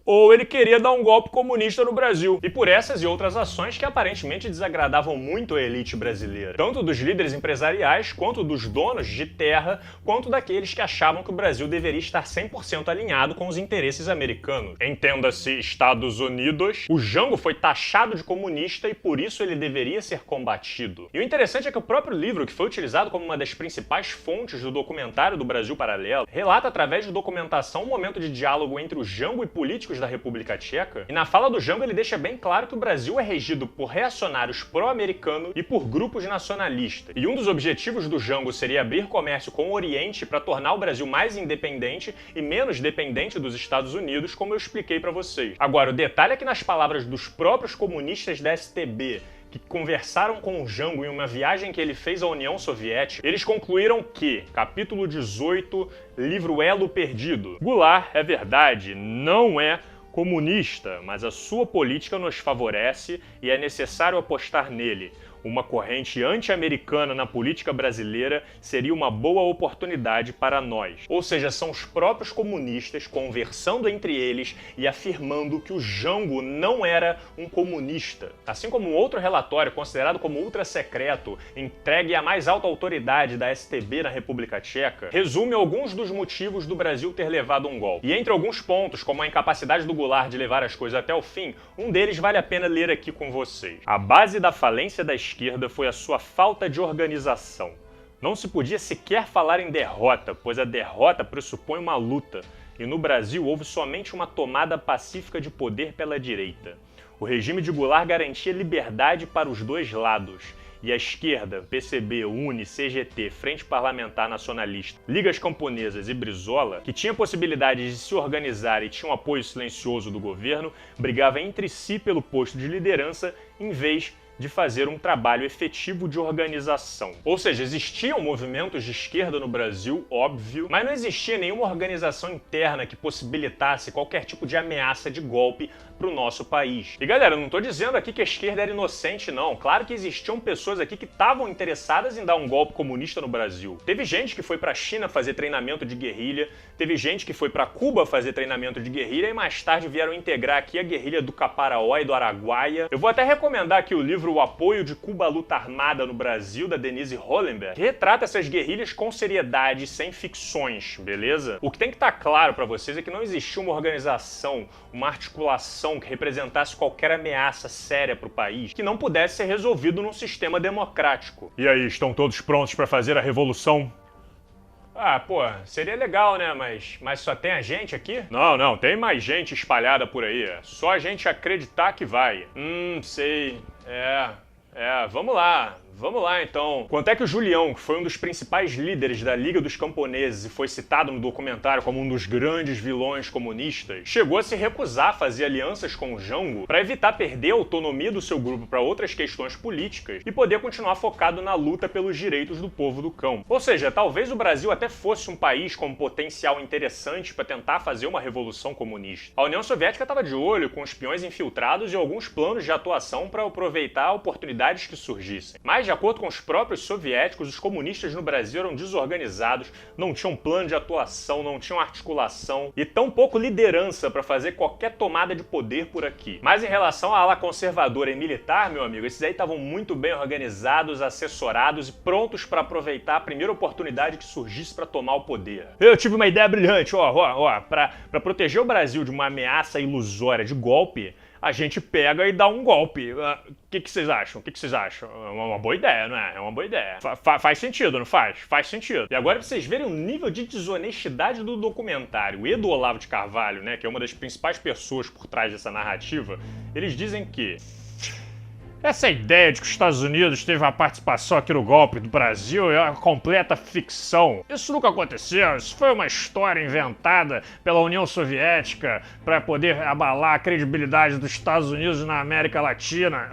ou ele queria dar um golpe comunista no Brasil. E por essas e outras ações que aparentemente desagradavam muito a elite brasileira. Tanto dos líderes empresariais, quanto dos donos de terra, quanto daqueles que achavam que o Brasil deveria estar 100% alinhado com os interesses americanos. Entenda-se Estados Unidos. O Jango foi taxado de comunista e por isso ele deveria ser combatido. E o interessante é que o próprio livro, que foi utilizado como uma das principais fontes do documentário do Brasil Paralelo, relata através de documentação um momento de diálogo entre o Jango e políticos da República Tcheca, e na fala do Jango ele deixa bem claro que o Brasil é regido por reacionários pró-americanos e por grupos nacionalistas. E um dos objetivos do Jango seria abrir comércio com o Oriente para tornar o Brasil mais independente e menos dependente dos Estados Unidos, como eu expliquei para vocês. Agora, o detalhe é que nas palavras dos próprios comunistas da STB, que conversaram com o Jango em uma viagem que ele fez à União Soviética, eles concluíram que, capítulo 18, livro Elo Perdido, Goulart, é verdade, não é comunista, mas a sua política nos favorece e é necessário apostar nele. uma corrente anti-americana na política brasileira seria uma boa oportunidade para nós. Ou seja, são os próprios comunistas conversando entre eles e afirmando que o Jango não era um comunista. Assim como um outro relatório considerado como ultra-secreto, entregue à mais alta autoridade da STB na República Tcheca, resume alguns dos motivos do Brasil ter levado um golpe. E entre alguns pontos, como a incapacidade do Goulart de levar as coisas até o fim, um deles vale a pena ler aqui com vocês. A base da falência da esquerda foi a sua falta de organização. Não se podia sequer falar em derrota, pois a derrota pressupõe uma luta, e no Brasil houve somente uma tomada pacífica de poder pela direita. O regime de Goulart garantia liberdade para os dois lados, e a esquerda, PCB, UNE, CGT, Frente Parlamentar Nacionalista, Ligas Camponesas e Brizola, que tinha possibilidade de se organizar e tinha um apoio silencioso do governo, brigava entre si pelo posto de liderança em vez de fazer um trabalho efetivo de organização. Ou seja, existiam movimentos de esquerda no Brasil, óbvio, mas não existia nenhuma organização interna que possibilitasse qualquer tipo de ameaça de golpe para o nosso país. E galera, eu não estou dizendo aqui que a esquerda era inocente, não. Claro que existiam pessoas aqui que estavam interessadas em dar um golpe comunista no Brasil. Teve gente que foi para a China fazer treinamento de guerrilha, teve gente que foi para Cuba fazer treinamento de guerrilha e mais tarde vieram integrar aqui a guerrilha do Caparaó e do Araguaia. Eu vou até recomendar aqui o livro O Apoio de Cuba à Luta Armada no Brasil, da Denise Hollenberg, que retrata essas guerrilhas com seriedade, sem ficções, beleza? O que tem que estar claro para vocês é que não existia uma organização, uma articulação que representasse qualquer ameaça séria para o país que não pudesse ser resolvido num sistema democrático. E aí, estão todos prontos para fazer a revolução? Ah, pô, seria legal, né? Mas só tem a gente aqui? Não, tem mais gente espalhada por aí. É só a gente acreditar que vai. Sei. Vamos lá então. Quanto é que o Julião, que foi um dos principais líderes da Liga dos Camponeses e foi citado no documentário como um dos grandes vilões comunistas, chegou a se recusar a fazer alianças com o Jango para evitar perder a autonomia do seu grupo para outras questões políticas e poder continuar focado na luta pelos direitos do povo do campo. Ou seja, talvez o Brasil até fosse um país com um potencial interessante para tentar fazer uma revolução comunista. A União Soviética estava de olho com espiões infiltrados e alguns planos de atuação para aproveitar oportunidades que surgissem. Mas de acordo com os próprios soviéticos, os comunistas no Brasil eram desorganizados, não tinham plano de atuação, não tinham articulação e tampouco liderança para fazer qualquer tomada de poder por aqui. Mas em relação à ala conservadora e militar, meu amigo, esses aí estavam muito bem organizados, assessorados e prontos para aproveitar a primeira oportunidade que surgisse para tomar o poder. Eu tive uma ideia brilhante, para proteger o Brasil de uma ameaça ilusória de golpe, a gente pega e dá um golpe. O que vocês acham? É uma boa ideia, não é? É uma boa ideia. Faz sentido, não faz? Faz sentido. E agora pra vocês verem o nível de desonestidade do documentário, o Edo Olavo de Carvalho, né, que é uma das principais pessoas por trás dessa narrativa, eles dizem que essa ideia de que os Estados Unidos teve uma participação aqui no golpe do Brasil é uma completa ficção. Isso nunca aconteceu, isso foi uma história inventada pela União Soviética para poder abalar a credibilidade dos Estados Unidos na América Latina.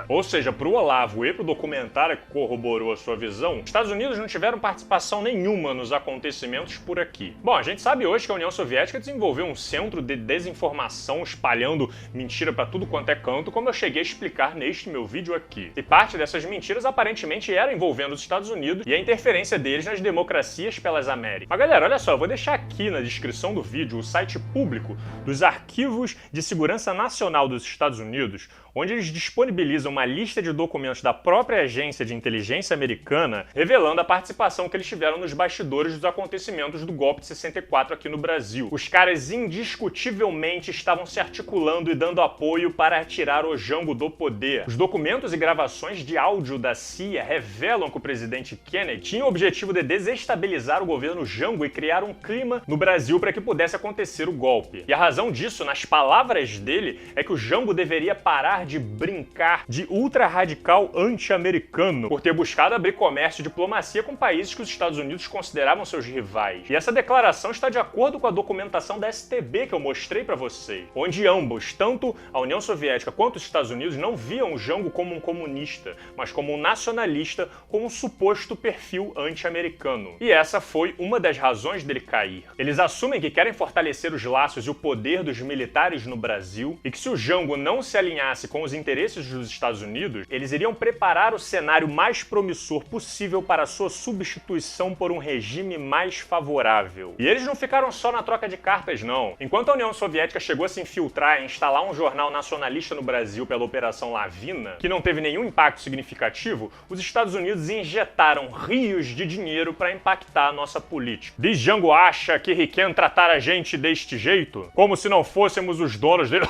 Ou seja, pro Olavo e pro documentário que corroborou a sua visão, os Estados Unidos não tiveram participação nenhuma nos acontecimentos por aqui. Bom, a gente sabe hoje que a União Soviética desenvolveu um centro de desinformação espalhando mentira para tudo quanto é canto, como eu cheguei a explicar neste meu vídeo aqui. E parte dessas mentiras aparentemente era envolvendo os Estados Unidos e a interferência deles nas democracias pelas Américas. Mas galera, olha só, eu vou deixar aqui na descrição do vídeo o site público dos Arquivos de Segurança Nacional dos Estados Unidos, onde eles disponibilizam uma lista de documentos da própria agência de inteligência americana revelando a participação que eles tiveram nos bastidores dos acontecimentos do golpe de 64 aqui no Brasil. Os caras indiscutivelmente estavam se articulando e dando apoio para tirar o Jango do poder. Os documentos e gravações de áudio da CIA revelam que o presidente Kennedy tinha o objetivo de desestabilizar o governo Jango e criar um clima no Brasil para que pudesse acontecer o golpe. E a razão disso, nas palavras dele, é que o Jango deveria parar de brincar de ultra-radical anti-americano por ter buscado abrir comércio e diplomacia com países que os Estados Unidos consideravam seus rivais. E essa declaração está de acordo com a documentação da STB que eu mostrei para vocês, onde ambos, tanto a União Soviética quanto os Estados Unidos, não viam o Jango como um comunista, mas como um nacionalista com um suposto perfil anti-americano. E essa foi uma das razões dele cair. Eles assumem que querem fortalecer os laços e o poder dos militares no Brasil e que se o Jango não se alinhasse com os interesses dos Estados Unidos, eles iriam preparar o cenário mais promissor possível para sua substituição por um regime mais favorável. E eles não ficaram só na troca de cartas, não. Enquanto a União Soviética chegou a se infiltrar e instalar um jornal nacionalista no Brasil pela Operação Lavina, que não teve nenhum impacto significativo, os Estados Unidos injetaram rios de dinheiro para impactar a nossa política. Diz Jango acha que he can tratar a gente deste jeito? Como se não fôssemos os donos dele.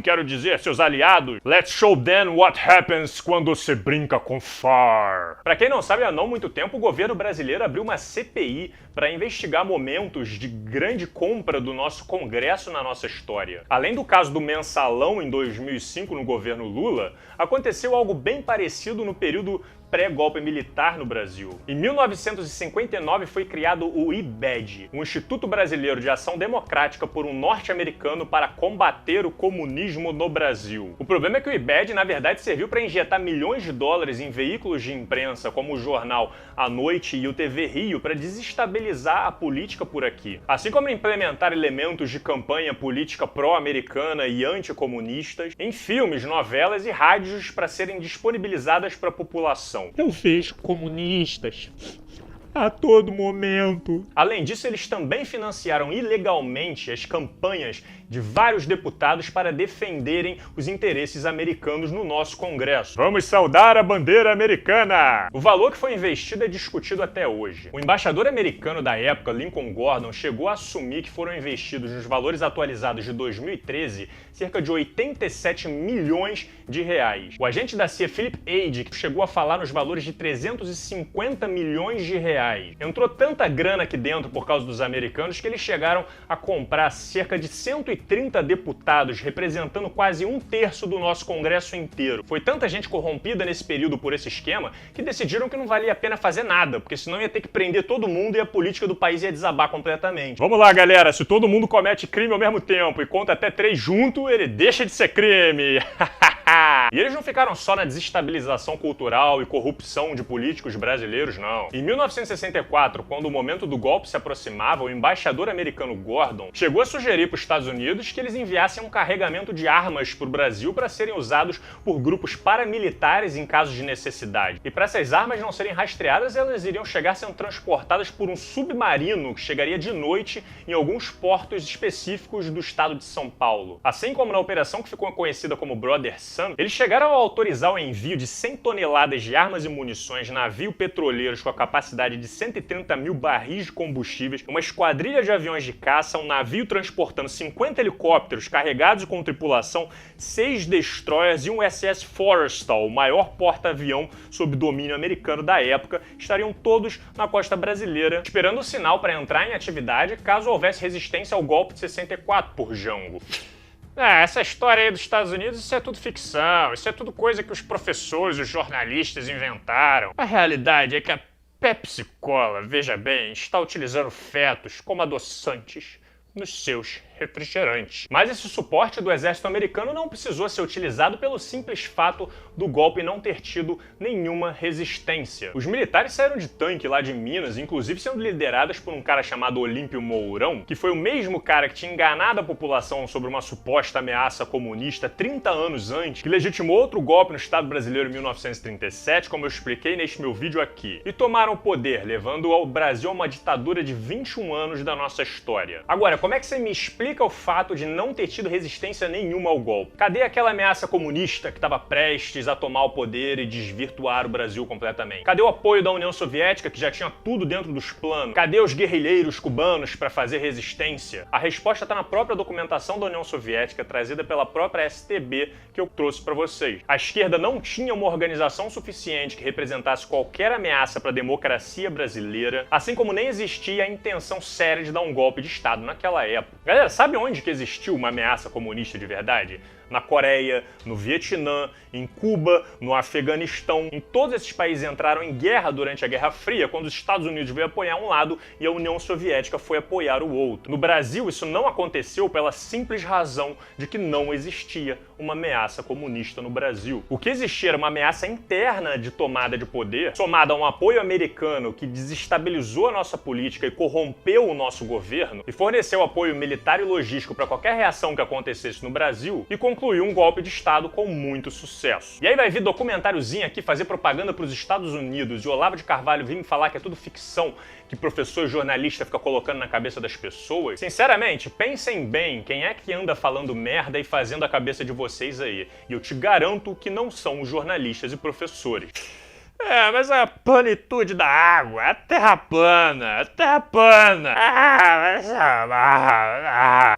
Quero dizer, seus aliados. Let's show them what happens quando se brinca com far. Pra quem não sabe, há não muito tempo o governo brasileiro abriu uma CPI para investigar momentos de grande compra do nosso Congresso na nossa história. Além do caso do mensalão em 2005 no governo Lula, aconteceu algo bem parecido no período pré-golpe militar no Brasil. Em 1959 foi criado o IBED, o Instituto Brasileiro de Ação Democrática por um norte-americano para combater o comunismo no Brasil. O problema é que o IBED, na verdade, serviu para injetar milhões de dólares em veículos de imprensa como o jornal A Noite e o TV Rio para desestabilizar a política por aqui. Assim como implementar elementos de campanha política pró-americana e anticomunistas em filmes, novelas e rádios para serem disponibilizadas para a população. Eu vejo comunistas a todo momento. Além disso, eles também financiaram ilegalmente as campanhas de vários deputados para defenderem os interesses americanos no nosso Congresso. Vamos saudar a bandeira americana! O valor que foi investido é discutido até hoje. O embaixador americano da época, Lincoln Gordon, chegou a assumir que foram investidos nos valores atualizados de 2013 cerca de 87 milhões de reais. O agente da CIA, Philip Ade, chegou a falar nos valores de 350 milhões de reais. Entrou tanta grana aqui dentro por causa dos americanos que eles chegaram a comprar cerca de 130 deputados, representando quase 1/3 do nosso Congresso inteiro. Foi tanta gente corrompida nesse período por esse esquema que decidiram que não valia a pena fazer nada, porque senão ia ter que prender todo mundo e a política do país ia desabar completamente. Vamos lá, galera, se todo mundo comete crime ao mesmo tempo e conta até 3 junto, ele deixa de ser crime. E eles não ficaram só na desestabilização cultural e corrupção de políticos brasileiros, não. Em 1964, quando o momento do golpe se aproximava, o embaixador americano Gordon chegou a sugerir para os Estados Unidos que eles enviassem um carregamento de armas para o Brasil para serem usados por grupos paramilitares em casos de necessidade. E para essas armas não serem rastreadas, elas iriam chegar sendo transportadas por um submarino que chegaria de noite em alguns portos específicos do estado de São Paulo. Assim como na operação que ficou conhecida como Brother Sun, eles chegaram a autorizar o envio de 100 toneladas de armas e munições, navios petroleiros com a capacidade de 130 mil barris de combustíveis, uma esquadrilha de aviões de caça, um navio transportando 50 helicópteros carregados com tripulação, 6 destroyers e um SS Forrestal, o maior porta-avião sob domínio americano da época, estariam todos na costa brasileira, esperando o sinal para entrar em atividade caso houvesse resistência ao golpe de 64 por Jango. Essa história aí dos Estados Unidos, isso é tudo ficção, isso é tudo coisa que os professores e os jornalistas inventaram. A realidade é que a Pepsi Cola, veja bem, está utilizando fetos como adoçantes nos seus refrigerantes. Mas esse suporte do exército americano não precisou ser utilizado pelo simples fato do golpe não ter tido nenhuma resistência. Os militares saíram de tanque lá de Minas, inclusive sendo liderados por um cara chamado Olímpio Mourão, que foi o mesmo cara que tinha enganado a população sobre uma suposta ameaça comunista 30 anos antes, que legitimou outro golpe no Estado brasileiro em 1937, como eu expliquei neste meu vídeo aqui, e tomaram o poder, levando ao Brasil a uma ditadura de 21 anos da nossa história. Agora, como é que você me explica o fato de não ter tido resistência nenhuma ao golpe? Cadê aquela ameaça comunista que estava prestes a tomar o poder e desvirtuar o Brasil completamente? Cadê o apoio da União Soviética, que já tinha tudo dentro dos planos? Cadê os guerrilheiros cubanos para fazer resistência? A resposta está na própria documentação da União Soviética, trazida pela própria STB, que eu trouxe para vocês. A esquerda não tinha uma organização suficiente que representasse qualquer ameaça para a democracia brasileira, assim como nem existia a intenção séria de dar um golpe de Estado naquela época. Galera, sabe onde que existiu uma ameaça comunista de verdade? na Coreia, no Vietnã, em Cuba, no Afeganistão. Em todos esses países entraram em guerra durante a Guerra Fria, quando os Estados Unidos veio apoiar um lado e a União Soviética foi apoiar o outro. No Brasil, isso não aconteceu pela simples razão de que não existia uma ameaça comunista no Brasil. O que existia era uma ameaça interna de tomada de poder, somada a um apoio americano que desestabilizou a nossa política e corrompeu o nosso governo, e forneceu apoio militar e logístico para qualquer reação que acontecesse no Brasil, e concluiu um golpe de Estado com muito sucesso. E aí vai vir documentáriozinho aqui fazer propaganda para os Estados Unidos, e o Olavo de Carvalho vir me falar que é tudo ficção, que professor e jornalista fica colocando na cabeça das pessoas. Sinceramente, pensem bem quem é que anda falando merda e fazendo a cabeça de vocês aí. E eu te garanto que não são os jornalistas e professores. Mas a planitude da água, a terra plana,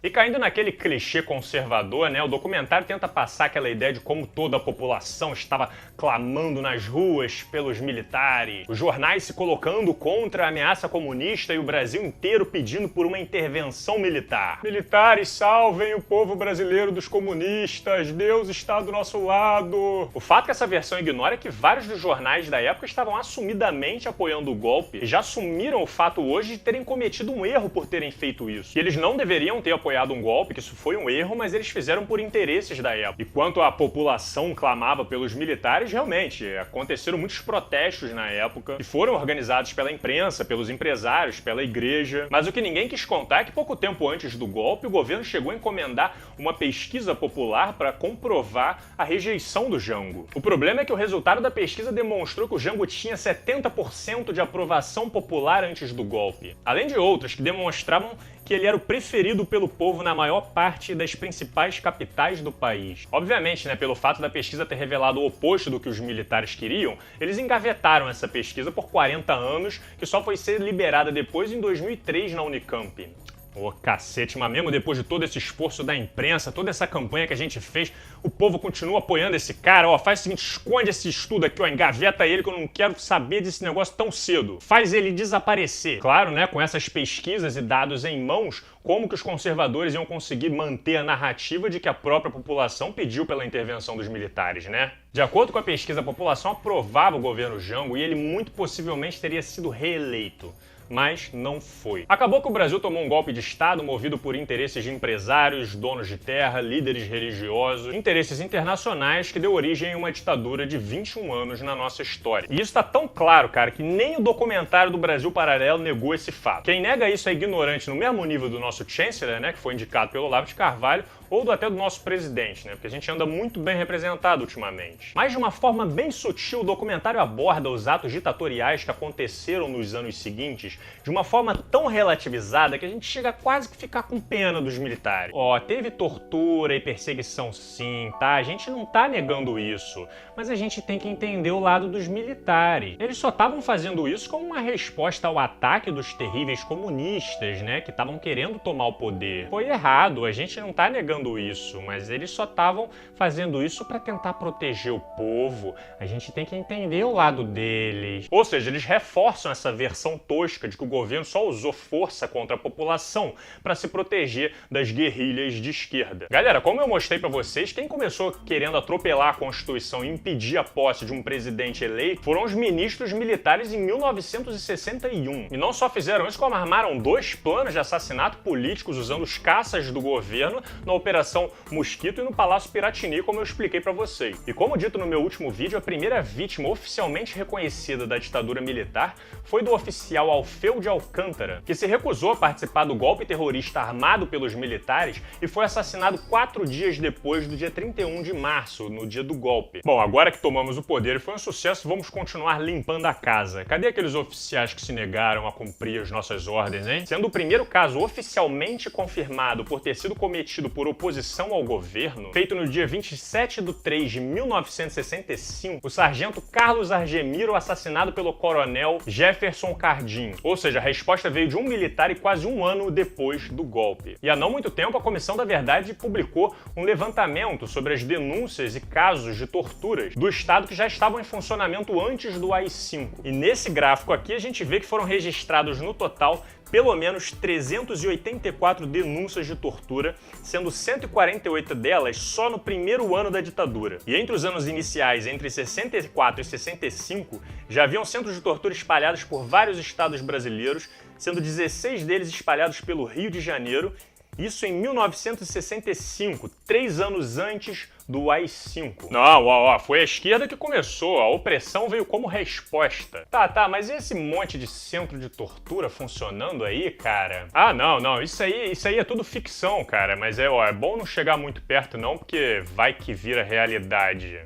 E caindo naquele clichê conservador, né, o documentário tenta passar aquela ideia de como toda a população estava clamando nas ruas pelos militares, os jornais se colocando contra a ameaça comunista e o Brasil inteiro pedindo por uma intervenção militar. Militares, salvem o povo brasileiro dos comunistas, Deus está do nosso lado. O fato que essa versão ignora é que vários dos jornais da época estavam assumidamente apoiando o golpe e já assumiram o fato hoje de terem cometido um erro por terem feito isso. Que eles não deveriam ter apoiado um golpe, que isso foi um erro, mas eles fizeram por interesses da época. E quanto a população clamava pelos militares, realmente, aconteceram muitos protestos na época que foram organizados pela imprensa, pelos empresários, pela igreja. Mas o que ninguém quis contar é que pouco tempo antes do golpe, o governo chegou a encomendar uma pesquisa popular para comprovar a rejeição do Jango. O problema é que o resultado da pesquisa demonstrou que o Jango tinha 70% de aprovação popular antes do golpe, além de outras que demonstravam que ele era o preferido pelo povo na maior parte das principais capitais do país. Obviamente, né, pelo fato da pesquisa ter revelado o oposto do que os militares queriam, eles engavetaram essa pesquisa por 40 anos, que só foi ser liberada depois em 2003 na Unicamp. Ô, cacete, mas mesmo depois de todo esse esforço da imprensa, toda essa campanha que a gente fez, o povo continua apoiando esse cara. Ó, faz o seguinte, esconde esse estudo aqui, ó, engaveta ele que eu não quero saber desse negócio tão cedo. Faz ele desaparecer. Claro, né, com essas pesquisas e dados em mãos, como que os conservadores iam conseguir manter a narrativa de que a própria população pediu pela intervenção dos militares, né? De acordo com a pesquisa, a população aprovava o governo Jango e ele muito possivelmente teria sido reeleito. Mas não foi. Acabou que o Brasil tomou um golpe de Estado movido por interesses de empresários, donos de terra, líderes religiosos, interesses internacionais que deu origem a uma ditadura de 21 anos na nossa história. E isso tá tão claro, cara, que nem o documentário do Brasil Paralelo negou esse fato. Quem nega isso é ignorante no mesmo nível do nosso Chancellor, né, que foi indicado pelo Olavo de Carvalho, ou até do nosso presidente, né, porque a gente anda muito bem representado ultimamente. Mas de uma forma bem sutil, o documentário aborda os atos ditatoriais que aconteceram nos anos seguintes de uma forma tão relativizada que a gente chega a quase que ficar com pena dos militares. Ó, teve tortura e perseguição sim, tá? A gente não tá negando isso, mas a gente tem que entender o lado dos militares. Eles só estavam fazendo isso como uma resposta ao ataque dos terríveis comunistas, né, que estavam querendo tomar o poder. Foi errado, a gente não tá negando isso, mas eles só estavam fazendo isso para tentar proteger o povo. A gente tem que entender o lado deles. Ou seja, eles reforçam essa versão tosca de que o governo só usou força contra a população para se proteger das guerrilhas de esquerda. Galera, como eu mostrei para vocês, quem começou querendo atropelar a Constituição e impedir a posse de um presidente eleito foram os ministros militares em 1961. E não só fizeram isso, como armaram 2 planos de assassinato políticos usando os caças do governo na Operação Mosquito e no Palácio Piratini, como eu expliquei para vocês. E como dito no meu último vídeo, a primeira vítima oficialmente reconhecida da ditadura militar foi do oficial Alfeu de Alcântara, que se recusou a participar do golpe terrorista armado pelos militares e foi assassinado 4 dias depois do dia 31 de março, no dia do golpe. Bom, agora que tomamos o poder e foi um sucesso, vamos continuar limpando a casa. Cadê aqueles oficiais que se negaram a cumprir as nossas ordens, hein? Sendo o primeiro caso oficialmente confirmado por ter sido cometido por oposição ao governo, feito no dia 27 de 3 de 1965, o sargento Carlos Argemiro assassinado pelo coronel Jefferson Cardim. Ou seja, a resposta veio de um militar e quase um ano depois do golpe. E há não muito tempo, a Comissão da Verdade publicou um levantamento sobre as denúncias e casos de torturas do Estado que já estavam em funcionamento antes do AI-5. E nesse gráfico aqui a gente vê que foram registrados no total pelo menos 384 denúncias de tortura, sendo 148 delas só no primeiro ano da ditadura. E entre os anos iniciais, entre 64 e 65, já haviam centros de tortura espalhados por vários estados brasileiros, sendo 16 deles espalhados pelo Rio de Janeiro, isso em 1965, 3 anos antes do AI-5. Não, foi a esquerda que começou, a opressão veio como resposta. Tá, mas e esse monte de centro de tortura funcionando aí, cara? Ah, não, isso aí é tudo ficção, cara, mas é bom não chegar muito perto não, porque vai que vira realidade.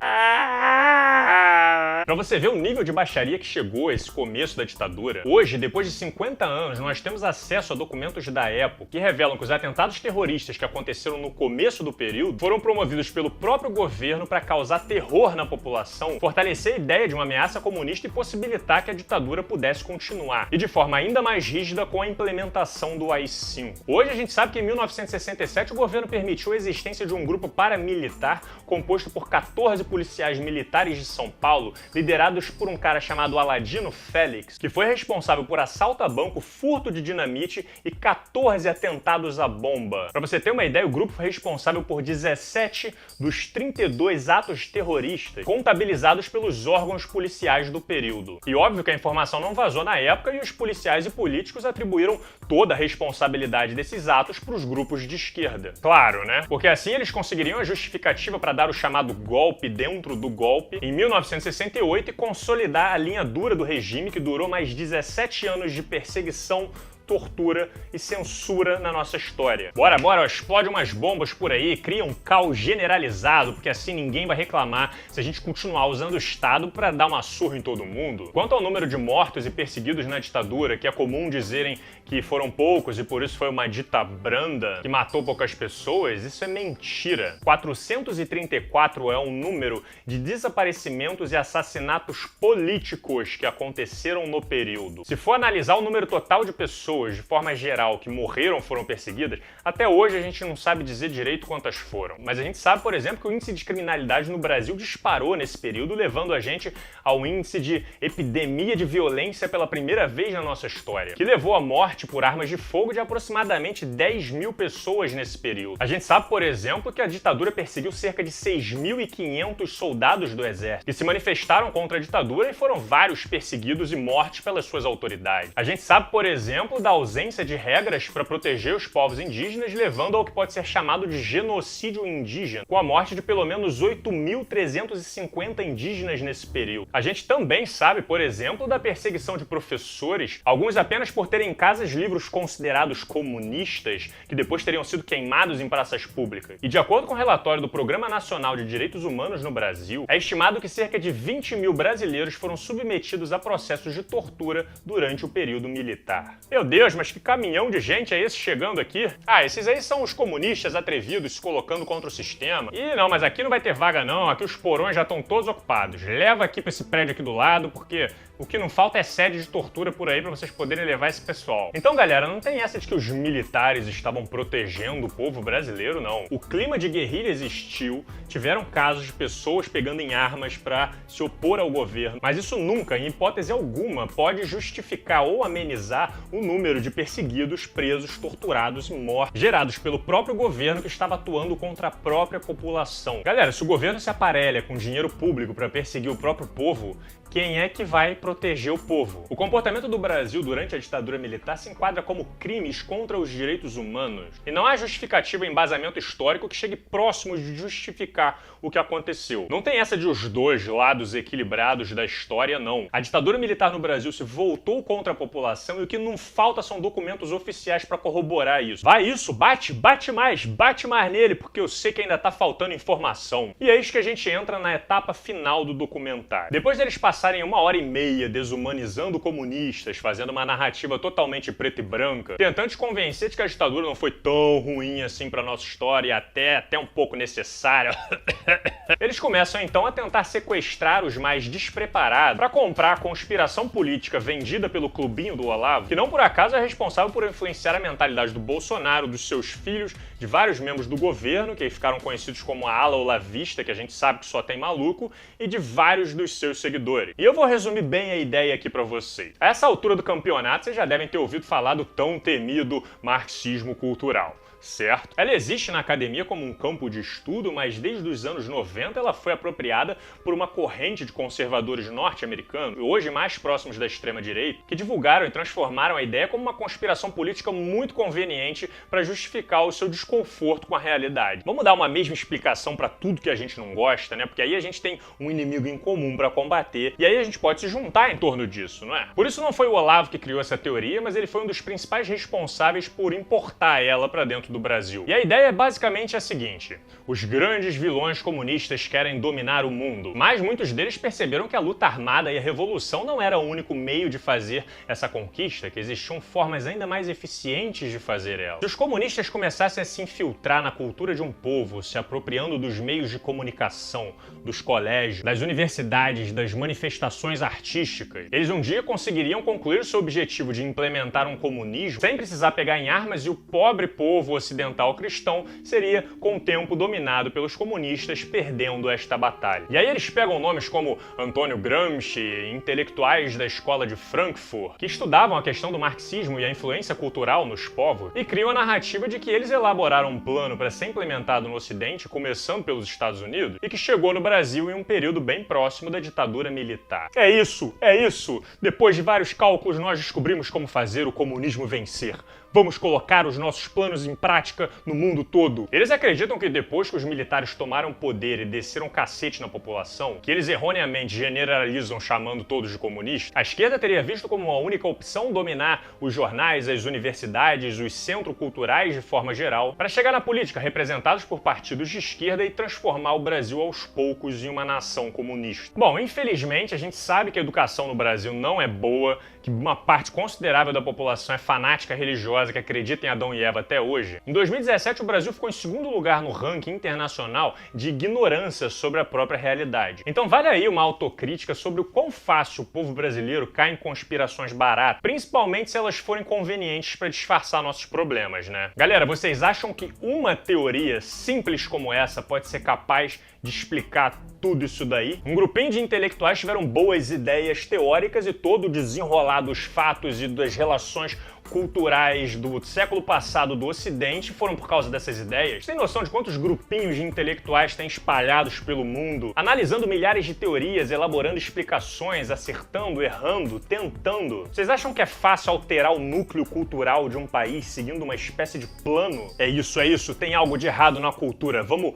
Pra você ver o nível de baixaria que chegou esse começo da ditadura, hoje, depois de 50 anos, nós temos acesso a documentos da época que revelam que os atentados terroristas que aconteceram no começo do período foram promovidos pelo próprio governo para causar terror na população, fortalecer a ideia de uma ameaça comunista e possibilitar que a ditadura pudesse continuar, e de forma ainda mais rígida com a implementação do AI-5. Hoje a gente sabe que em 1967 o governo permitiu a existência de um grupo paramilitar composto por 14 policiais militares de São Paulo, liderados por um cara chamado Aladino Félix, que foi responsável por assalto a banco, furto de dinamite e 14 atentados à bomba. Para você ter uma ideia, o grupo foi responsável por 17 dos 32 atos terroristas contabilizados pelos órgãos policiais do período. E óbvio que a informação não vazou na época e os policiais e políticos atribuíram toda a responsabilidade desses atos para os grupos de esquerda. Claro, né? Porque assim eles conseguiriam a justificativa para dar o chamado golpe dentro do golpe em 1968 e consolidar a linha dura do regime que durou mais 17 anos de perseguição, tortura e censura na nossa história. Bora, explode umas bombas por aí, cria um caos generalizado, porque assim ninguém vai reclamar se a gente continuar usando o Estado para dar uma surra em todo mundo. Quanto ao número de mortos e perseguidos na ditadura, que é comum dizerem que foram poucos e por isso foi uma dita branda que matou poucas pessoas, isso é mentira. 434 é um número de desaparecimentos e assassinatos políticos que aconteceram no período. Se for analisar o número total de pessoas de forma geral que morreram ou foram perseguidas, até hoje a gente não sabe dizer direito quantas foram. Mas a gente sabe, por exemplo, que o índice de criminalidade no Brasil disparou nesse período, levando a gente ao índice de epidemia de violência pela primeira vez na nossa história, que levou à morte por armas de fogo de aproximadamente 10 mil pessoas nesse período. A gente sabe, por exemplo, que a ditadura perseguiu cerca de 6.500 soldados do exército, que se manifestaram contra a ditadura e foram vários perseguidos e mortos pelas suas autoridades. A gente sabe, por exemplo, da ausência de regras para proteger os povos indígenas, levando ao que pode ser chamado de genocídio indígena, com a morte de pelo menos 8.350 indígenas nesse período. A gente também sabe, por exemplo, da perseguição de professores, alguns apenas por terem em casa livros considerados comunistas, que depois teriam sido queimados em praças públicas. E de acordo com o relatório do Programa Nacional de Direitos Humanos no Brasil, é estimado que cerca de 20 mil brasileiros foram submetidos a processos de tortura durante o período militar. Meu Deus, mas que caminhão de gente é esse chegando aqui? Ah, esses aí são os comunistas atrevidos se colocando contra o sistema. Ih, não, mas aqui não vai ter vaga não, aqui os porões já estão todos ocupados. Leva aqui pra esse prédio aqui do lado, porque o que não falta é sede de tortura por aí pra vocês poderem levar esse pessoal. Então, galera, não tem essa de que os militares estavam protegendo o povo brasileiro, não. O clima de guerrilha existiu, tiveram casos de pessoas pegando em armas pra se opor ao governo, mas isso nunca, em hipótese alguma, pode justificar ou amenizar o número de perseguidos, presos, torturados e mortos gerados pelo próprio governo que estava atuando contra a própria população. Galera, se o governo se aparelha com dinheiro público para perseguir o próprio povo, quem é que vai proteger o povo? O comportamento do Brasil durante a ditadura militar se enquadra como crimes contra os direitos humanos. E não há justificativa em embasamento histórico que chegue próximo de justificar o que aconteceu. Não tem essa de os dois lados equilibrados da história, não. A ditadura militar no Brasil se voltou contra a população e o que não falta são documentos oficiais para corroborar isso. Vai isso, bate mais nele, porque eu sei que ainda tá faltando informação. E é isso que a gente entra na etapa final do documentário. Depois deles passarem 1h30 desumanizando comunistas, fazendo uma narrativa totalmente preta e branca, tentando te convencer de que a ditadura não foi tão ruim assim pra nossa história e até um pouco necessária. Eles começam então a tentar sequestrar os mais despreparados para comprar a conspiração política vendida pelo clubinho do Olavo, que não por acaso é responsável por influenciar a mentalidade do Bolsonaro, dos seus filhos, de vários membros do governo, que ficaram conhecidos como a ala olavista, que a gente sabe que só tem maluco, e de vários dos seus seguidores. E eu vou resumir bem a ideia aqui para vocês. A essa altura do campeonato, vocês já devem ter ouvido falar do tão temido marxismo cultural. Certo? Ela existe na academia como um campo de estudo, mas desde os anos 90 ela foi apropriada por uma corrente de conservadores norte-americanos, hoje mais próximos da extrema-direita, que divulgaram e transformaram a ideia como uma conspiração política muito conveniente para justificar o seu desconforto com a realidade. Vamos dar uma mesma explicação para tudo que a gente não gosta, né? Porque aí a gente tem um inimigo em comum para combater, e aí a gente pode se juntar em torno disso, não é? Por isso não foi o Olavo que criou essa teoria, mas ele foi um dos principais responsáveis por importar ela para dentro do Brasil. E a ideia é basicamente a seguinte: os grandes vilões comunistas querem dominar o mundo, mas muitos deles perceberam que a luta armada e a revolução não era o único meio de fazer essa conquista, que existiam formas ainda mais eficientes de fazer ela. Se os comunistas começassem a se infiltrar na cultura de um povo, se apropriando dos meios de comunicação, dos colégios, das universidades, das manifestações artísticas, eles um dia conseguiriam concluir o seu objetivo de implementar um comunismo sem precisar pegar em armas, e o pobre povo ocidental cristão seria, com o tempo, dominado pelos comunistas, perdendo esta batalha. E aí eles pegam nomes como Antônio Gramsci, intelectuais da escola de Frankfurt, que estudavam a questão do marxismo e a influência cultural nos povos, e criam a narrativa de que eles elaboraram um plano para ser implementado no Ocidente, começando pelos Estados Unidos, e que chegou no Brasil em um período bem próximo da ditadura militar. É isso! Depois de vários cálculos, nós descobrimos como fazer o comunismo vencer. Vamos colocar os nossos planos em prática no mundo todo. Eles acreditam que depois que os militares tomaram poder e desceram cacete na população, que eles erroneamente generalizam chamando todos de comunistas, a esquerda teria visto como uma única opção dominar os jornais, as universidades, os centros culturais de forma geral, para chegar na política, representados por partidos de esquerda, e transformar o Brasil aos poucos em uma nação comunista. Bom, infelizmente a gente sabe que a educação no Brasil não é boa, que uma parte considerável da população é fanática religiosa, que acredita em Adão e Eva até hoje. Em 2017, o Brasil ficou em segundo lugar no ranking internacional de ignorância sobre a própria realidade. Então vale aí uma autocrítica sobre o quão fácil o povo brasileiro cai em conspirações baratas, principalmente se elas forem convenientes para disfarçar nossos problemas, né? Galera, vocês acham que uma teoria simples como essa pode ser capaz de explicar tudo isso daí? Um grupinho de intelectuais tiveram boas ideias teóricas e todo o desenrolar dos fatos e das relações culturais do século passado do Ocidente foram por causa dessas ideias. Tem noção de quantos grupinhos de intelectuais têm espalhados pelo mundo, analisando milhares de teorias, elaborando explicações, acertando, errando, tentando? Vocês acham que é fácil alterar o núcleo cultural de um país seguindo uma espécie de plano? É isso, tem algo de errado na cultura. Vamos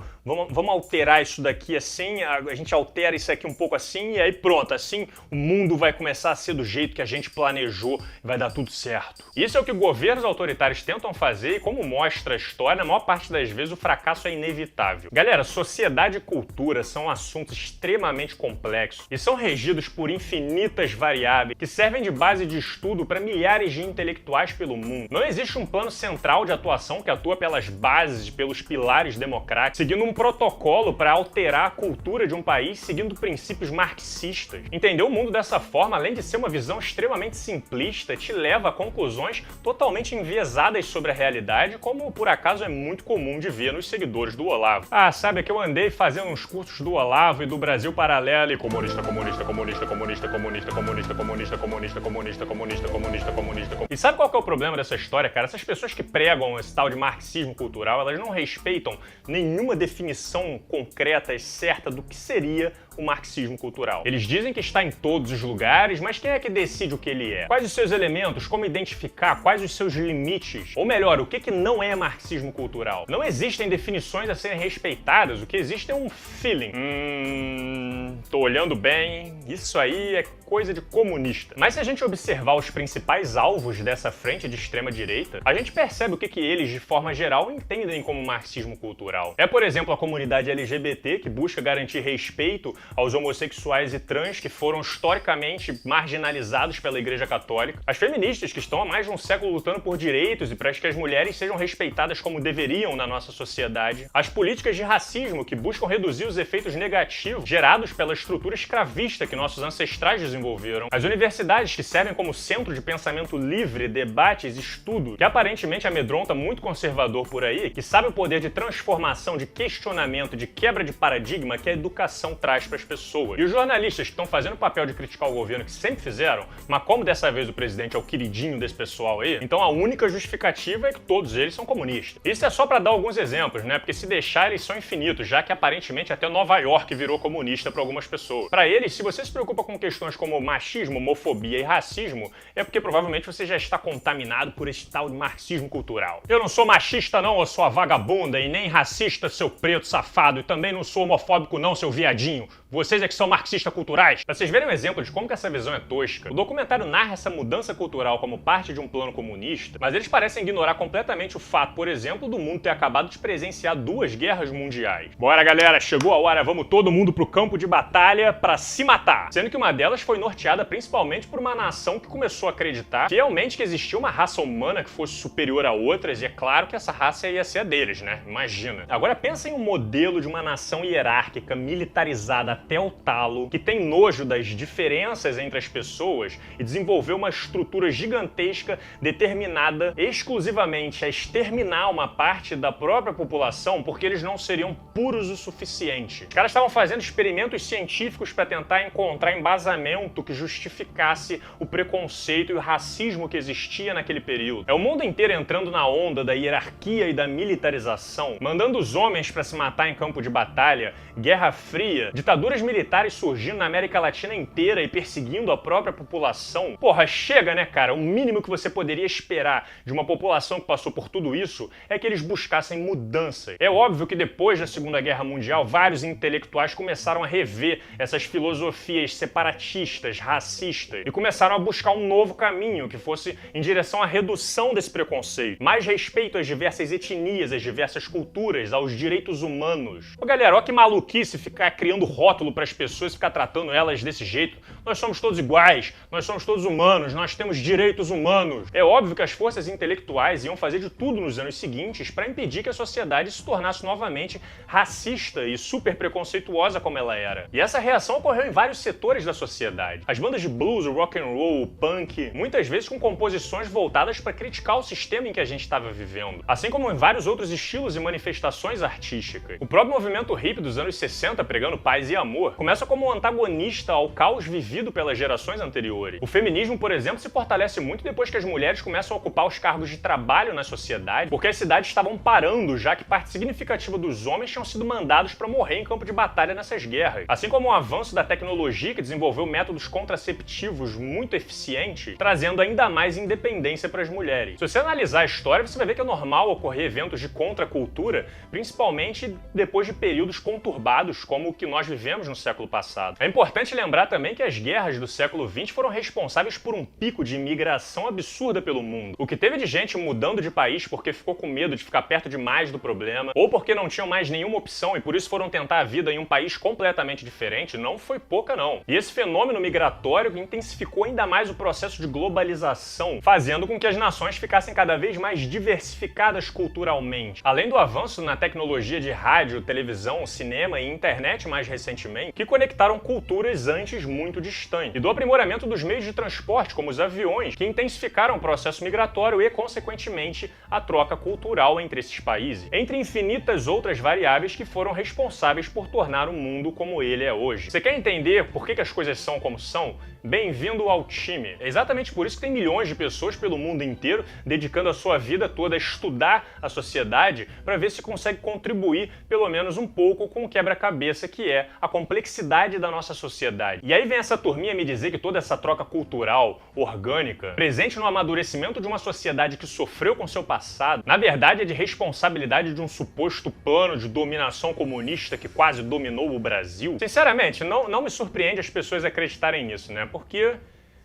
alterar isso daqui assim, a gente altera isso aqui um pouco assim, e aí pronto, assim o mundo vai começar a ser do jeito que a gente planejou e vai dar tudo certo. Isso é o que governos autoritários tentam fazer, e como mostra a história, na maior parte das vezes o fracasso é inevitável. Galera, sociedade e cultura são assuntos extremamente complexos e são regidos por infinitas variáveis que servem de base de estudo para milhares de intelectuais pelo mundo. Não existe um plano central de atuação que atua pelas bases, pelos pilares democráticos, seguindo um protocolo para alterar a cultura de um país seguindo princípios marxistas. Entender o mundo dessa forma, além de ser uma visão extremamente simplista, te leva a conclusões totalmente enviesadas sobre a realidade, como por acaso é muito comum de ver nos seguidores do Olavo. Ah, sabe que eu andei fazendo uns cursos do Olavo e do Brasil Paralelo e comunista. E sabe qual que é o problema dessa história, cara? Essas pessoas que pregam esse tal de marxismo cultural, elas não respeitam nenhuma definição concreta e certa do que seria o marxismo cultural. Eles dizem que está em todos os lugares, mas quem é que decide o que ele é? Quais os seus elementos? Como identificar? Quais os seus limites? Ou melhor, o que não é marxismo cultural? Não existem definições a serem respeitadas, o que existe é um feeling. Tô olhando bem, isso aí é coisa de comunista. Mas se a gente observar os principais alvos dessa frente de extrema-direita, a gente percebe o que eles, de forma geral, entendem como marxismo cultural. É, por exemplo, a comunidade LGBT, que busca garantir respeito aos homossexuais e trans que foram historicamente marginalizados pela Igreja Católica, as feministas que estão há mais de um século lutando por direitos e para que as mulheres sejam respeitadas como deveriam na nossa sociedade, as políticas de racismo que buscam reduzir os efeitos negativos gerados pela estrutura escravista que nossos ancestrais desenvolveram, as universidades que servem como centro de pensamento livre, debates, estudo, que aparentemente amedronta muito conservador por aí, que sabe o poder de transformação, de questionamento, de quebra de paradigma que a educação traz para as pessoas. E os jornalistas que estão fazendo o papel de criticar o governo, que sempre fizeram, mas como dessa vez o presidente é o queridinho desse pessoal aí, então a única justificativa é que todos eles são comunistas. Isso é só para dar alguns exemplos, né? Porque se deixar, eles são infinitos, já que aparentemente até Nova York virou comunista para algumas pessoas. Para eles, se você se preocupa com questões como machismo, homofobia e racismo, é porque provavelmente você já está contaminado por esse tal de marxismo cultural. Eu não sou machista não, eu sou a vagabunda, e nem racista, seu preto safado, e também não sou homofóbico não, seu viadinho. Vocês é que são marxistas culturais. Pra vocês verem um exemplo de como que essa visão é tosca, o documentário narra essa mudança cultural como parte de um plano comunista, mas eles parecem ignorar completamente o fato, por exemplo, do mundo ter acabado de presenciar 2 guerras mundiais. Bora, galera, chegou a hora, vamos todo mundo pro campo de batalha pra se matar. Sendo que uma delas foi norteada principalmente por uma nação que começou a acreditar fielmente que existia uma raça humana que fosse superior a outras, e é claro que essa raça ia ser a deles, né? Imagina. Agora pensa em um modelo de uma nação hierárquica, militarizada até o talo, que tem nojo das diferenças entre as pessoas e desenvolveu uma estrutura gigantesca determinada exclusivamente a exterminar uma parte da própria população porque eles não seriam puros o suficiente. Os caras estavam fazendo experimentos científicos para tentar encontrar embasamento que justificasse o preconceito e o racismo que existia naquele período. É o mundo inteiro entrando na onda da hierarquia e da militarização, mandando os homens para se matar em campo de batalha, Guerra Fria, ditaduras militares surgindo na América Latina inteira e perseguindo a própria população. Porra, chega, né, cara? O mínimo que você poderia esperar de uma população que passou por tudo isso é que eles buscassem mudanças. É óbvio que depois da Segunda Guerra Mundial, vários intelectuais começaram a rever essas filosofias separatistas, racistas, e começaram a buscar um novo caminho que fosse em direção à redução desse preconceito, mais respeito às diversas etnias, às diversas culturas, aos direitos humanos. Ô, galera, ó que maluquice ficar criando rótulo para as pessoas e ficar tratando elas desse jeito. Nós somos todos iguais, nós somos todos humanos, nós temos direitos humanos. É óbvio que as forças intelectuais iam fazer de tudo nos anos seguintes para impedir que a sociedade se tornasse novamente racista e super preconceituosa como ela era. E essa reação ocorreu em vários setores da sociedade. As bandas de blues, o rock and roll, o punk, muitas vezes com composições voltadas para criticar o sistema em que a gente estava vivendo, assim como em vários outros estilos e manifestações artísticas. O próprio movimento hippie dos anos 60, pregando paz e amor, começa como um antagonista ao caos vivido pelas gerações anteriores. O feminismo, por exemplo, se fortalece muito depois que as mulheres começam a ocupar os cargos de trabalho na sociedade, porque as cidades estavam parando, já que parte significativa dos homens tinham sido mandados para morrer em campo de batalha nessas guerras. Assim como o avanço da tecnologia, que desenvolveu métodos contraceptivos muito eficientes, trazendo ainda mais independência para as mulheres. Se você analisar a história, você vai ver que é normal ocorrer eventos de contracultura, principalmente depois de períodos conturbados como o que nós vivemos no século passado. É importante lembrar também que as guerras do século XX foram responsáveis por um pico de imigração absurda pelo mundo. O que teve de gente mudando de país porque ficou com medo de ficar perto demais do problema, ou porque não tinham mais nenhuma opção e por isso foram tentar a vida em um país completamente diferente, não foi pouca não. E esse fenômeno migratório intensificou ainda mais o processo de globalização, fazendo com que as nações ficassem cada vez mais diversificadas culturalmente. Além do avanço na tecnologia de rádio, televisão, cinema e internet mais recentemente, que conectaram culturas antes muito distantes, e do aprimoramento dos meios de transporte, como os aviões, que intensificaram o processo migratório e, consequentemente, a troca cultural entre esses países, entre infinitas outras variáveis que foram responsáveis por tornar o mundo como ele é hoje. Você quer entender por que as coisas são como são? Bem-vindo ao time. É exatamente por isso que tem milhões de pessoas pelo mundo inteiro dedicando a sua vida toda a estudar a sociedade para ver se consegue contribuir pelo menos um pouco com o quebra-cabeça que é a complexidade da nossa sociedade. E aí vem essa turminha me dizer que toda essa troca cultural, orgânica, presente no amadurecimento de uma sociedade que sofreu com seu passado, na verdade é de responsabilidade de um suposto plano de dominação comunista que quase dominou o Brasil. Sinceramente, não me surpreende as pessoas acreditarem nisso, né? Porque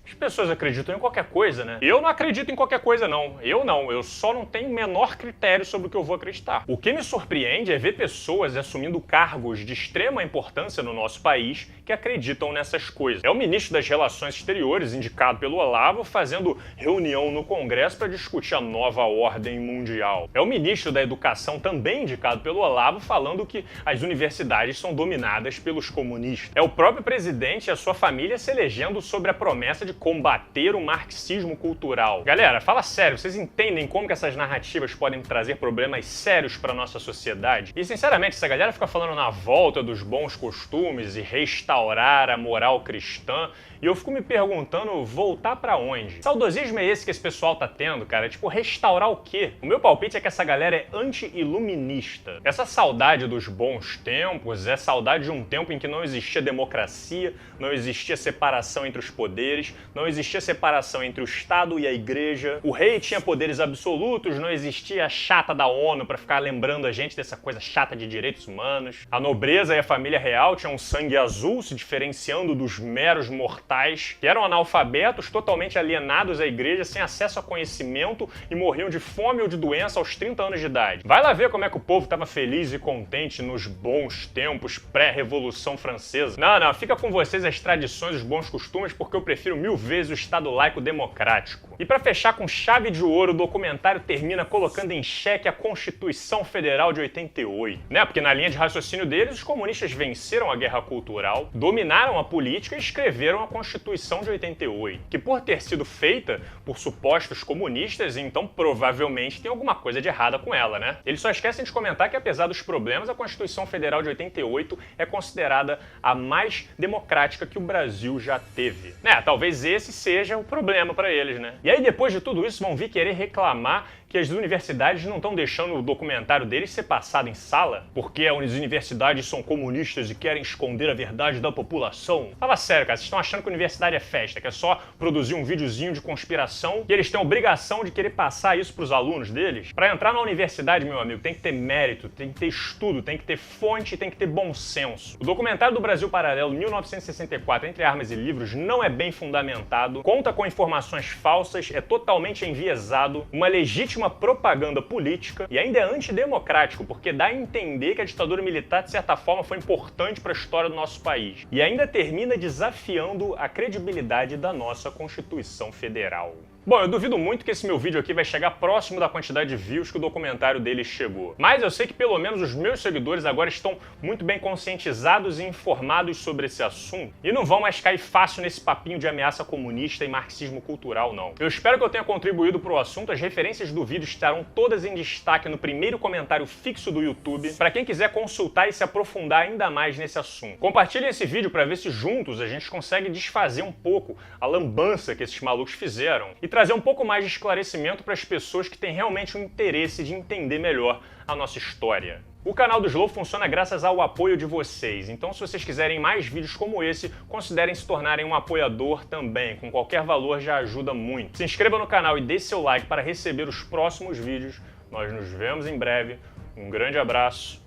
As pessoas acreditam em qualquer coisa, né? Eu não acredito em qualquer coisa, não. Eu só não tenho o menor critério sobre o que eu vou acreditar. O que me surpreende é ver pessoas assumindo cargos de extrema importância no nosso país que acreditam nessas coisas. É o ministro das Relações Exteriores, indicado pelo Olavo, fazendo reunião no Congresso para discutir a nova ordem mundial. É o ministro da Educação, também indicado pelo Olavo, falando que as universidades são dominadas pelos comunistas. É o próprio presidente e a sua família se elegendo sobre a promessa de combater o marxismo cultural. Galera, fala sério, vocês entendem como que essas narrativas podem trazer problemas sérios para nossa sociedade? E sinceramente, essa galera fica falando na volta dos bons costumes e restaurar a moral cristã, e eu fico me perguntando, voltar pra onde? Saudosismo é esse que esse pessoal tá tendo, cara? Tipo, restaurar o quê? O meu palpite é que essa galera é anti-iluminista. Essa saudade dos bons tempos é saudade de um tempo em que não existia democracia, não existia separação entre os poderes, não existia separação entre o Estado e a Igreja, o rei tinha poderes absolutos, não existia a chata da ONU pra ficar lembrando a gente dessa coisa chata de direitos humanos. A nobreza e a família real tinham um sangue azul, se diferenciando dos meros mortais que eram analfabetos, totalmente alienados à igreja, sem acesso a conhecimento e morriam de fome ou de doença aos 30 anos de idade. Vai lá ver como é que o povo estava feliz e contente nos bons tempos pré-revolução francesa. Não, fica com vocês as tradições, os bons costumes, porque eu prefiro 1000 vezes o Estado laico democrático. E para fechar com chave de ouro, o documentário termina colocando em xeque a Constituição Federal de 88, né? Porque na linha de raciocínio deles, os comunistas venceram a guerra cultural, dominaram a política e escreveram a Constituição de 88, que por ter sido feita por supostos comunistas, então provavelmente tem alguma coisa de errada com ela, né? Eles só esquecem de comentar que apesar dos problemas, a Constituição Federal de 88 é considerada a mais democrática que o Brasil já teve. Talvez esse seja o problema para eles, né? E aí depois de tudo isso vão vir querer reclamar que as universidades não estão deixando o documentário deles ser passado em sala, porque as universidades são comunistas e querem esconder a verdade da população. Fala sério, cara, vocês estão achando que a universidade é festa, que é só produzir um videozinho de conspiração e eles têm a obrigação de querer passar isso pros alunos deles? Para entrar na universidade, meu amigo, tem que ter mérito, tem que ter estudo, tem que ter fonte, tem que ter bom senso. O documentário do Brasil Paralelo, 1964, Entre Armas e Livros, não é bem fundamentado, conta com informações falsas, é totalmente enviesado, uma legítima propaganda política e ainda é antidemocrático, porque dá a entender que a ditadura militar, de certa forma, foi importante para a história do nosso país. E ainda termina desafiando a credibilidade da nossa Constituição Federal. Bom, eu duvido muito que esse meu vídeo aqui vai chegar próximo da quantidade de views que o documentário dele chegou. Mas eu sei que pelo menos os meus seguidores agora estão muito bem conscientizados e informados sobre esse assunto e não vão mais cair fácil nesse papinho de ameaça comunista e marxismo cultural, não. Eu espero que eu tenha contribuído para o assunto. As referências do vídeo estarão todas em destaque no primeiro comentário fixo do YouTube, para quem quiser consultar e se aprofundar ainda mais nesse assunto. Compartilhem esse vídeo para ver se juntos a gente consegue desfazer um pouco a lambança que esses malucos fizeram e trazer um pouco mais de esclarecimento para as pessoas que têm realmente um interesse de entender melhor a nossa história. O canal do Slow funciona graças ao apoio de vocês, então se vocês quiserem mais vídeos como esse, considerem se tornarem um apoiador também, com qualquer valor já ajuda muito. Se inscreva no canal e deixe seu like para receber os próximos vídeos. Nós nos vemos em breve, um grande abraço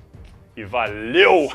e valeu!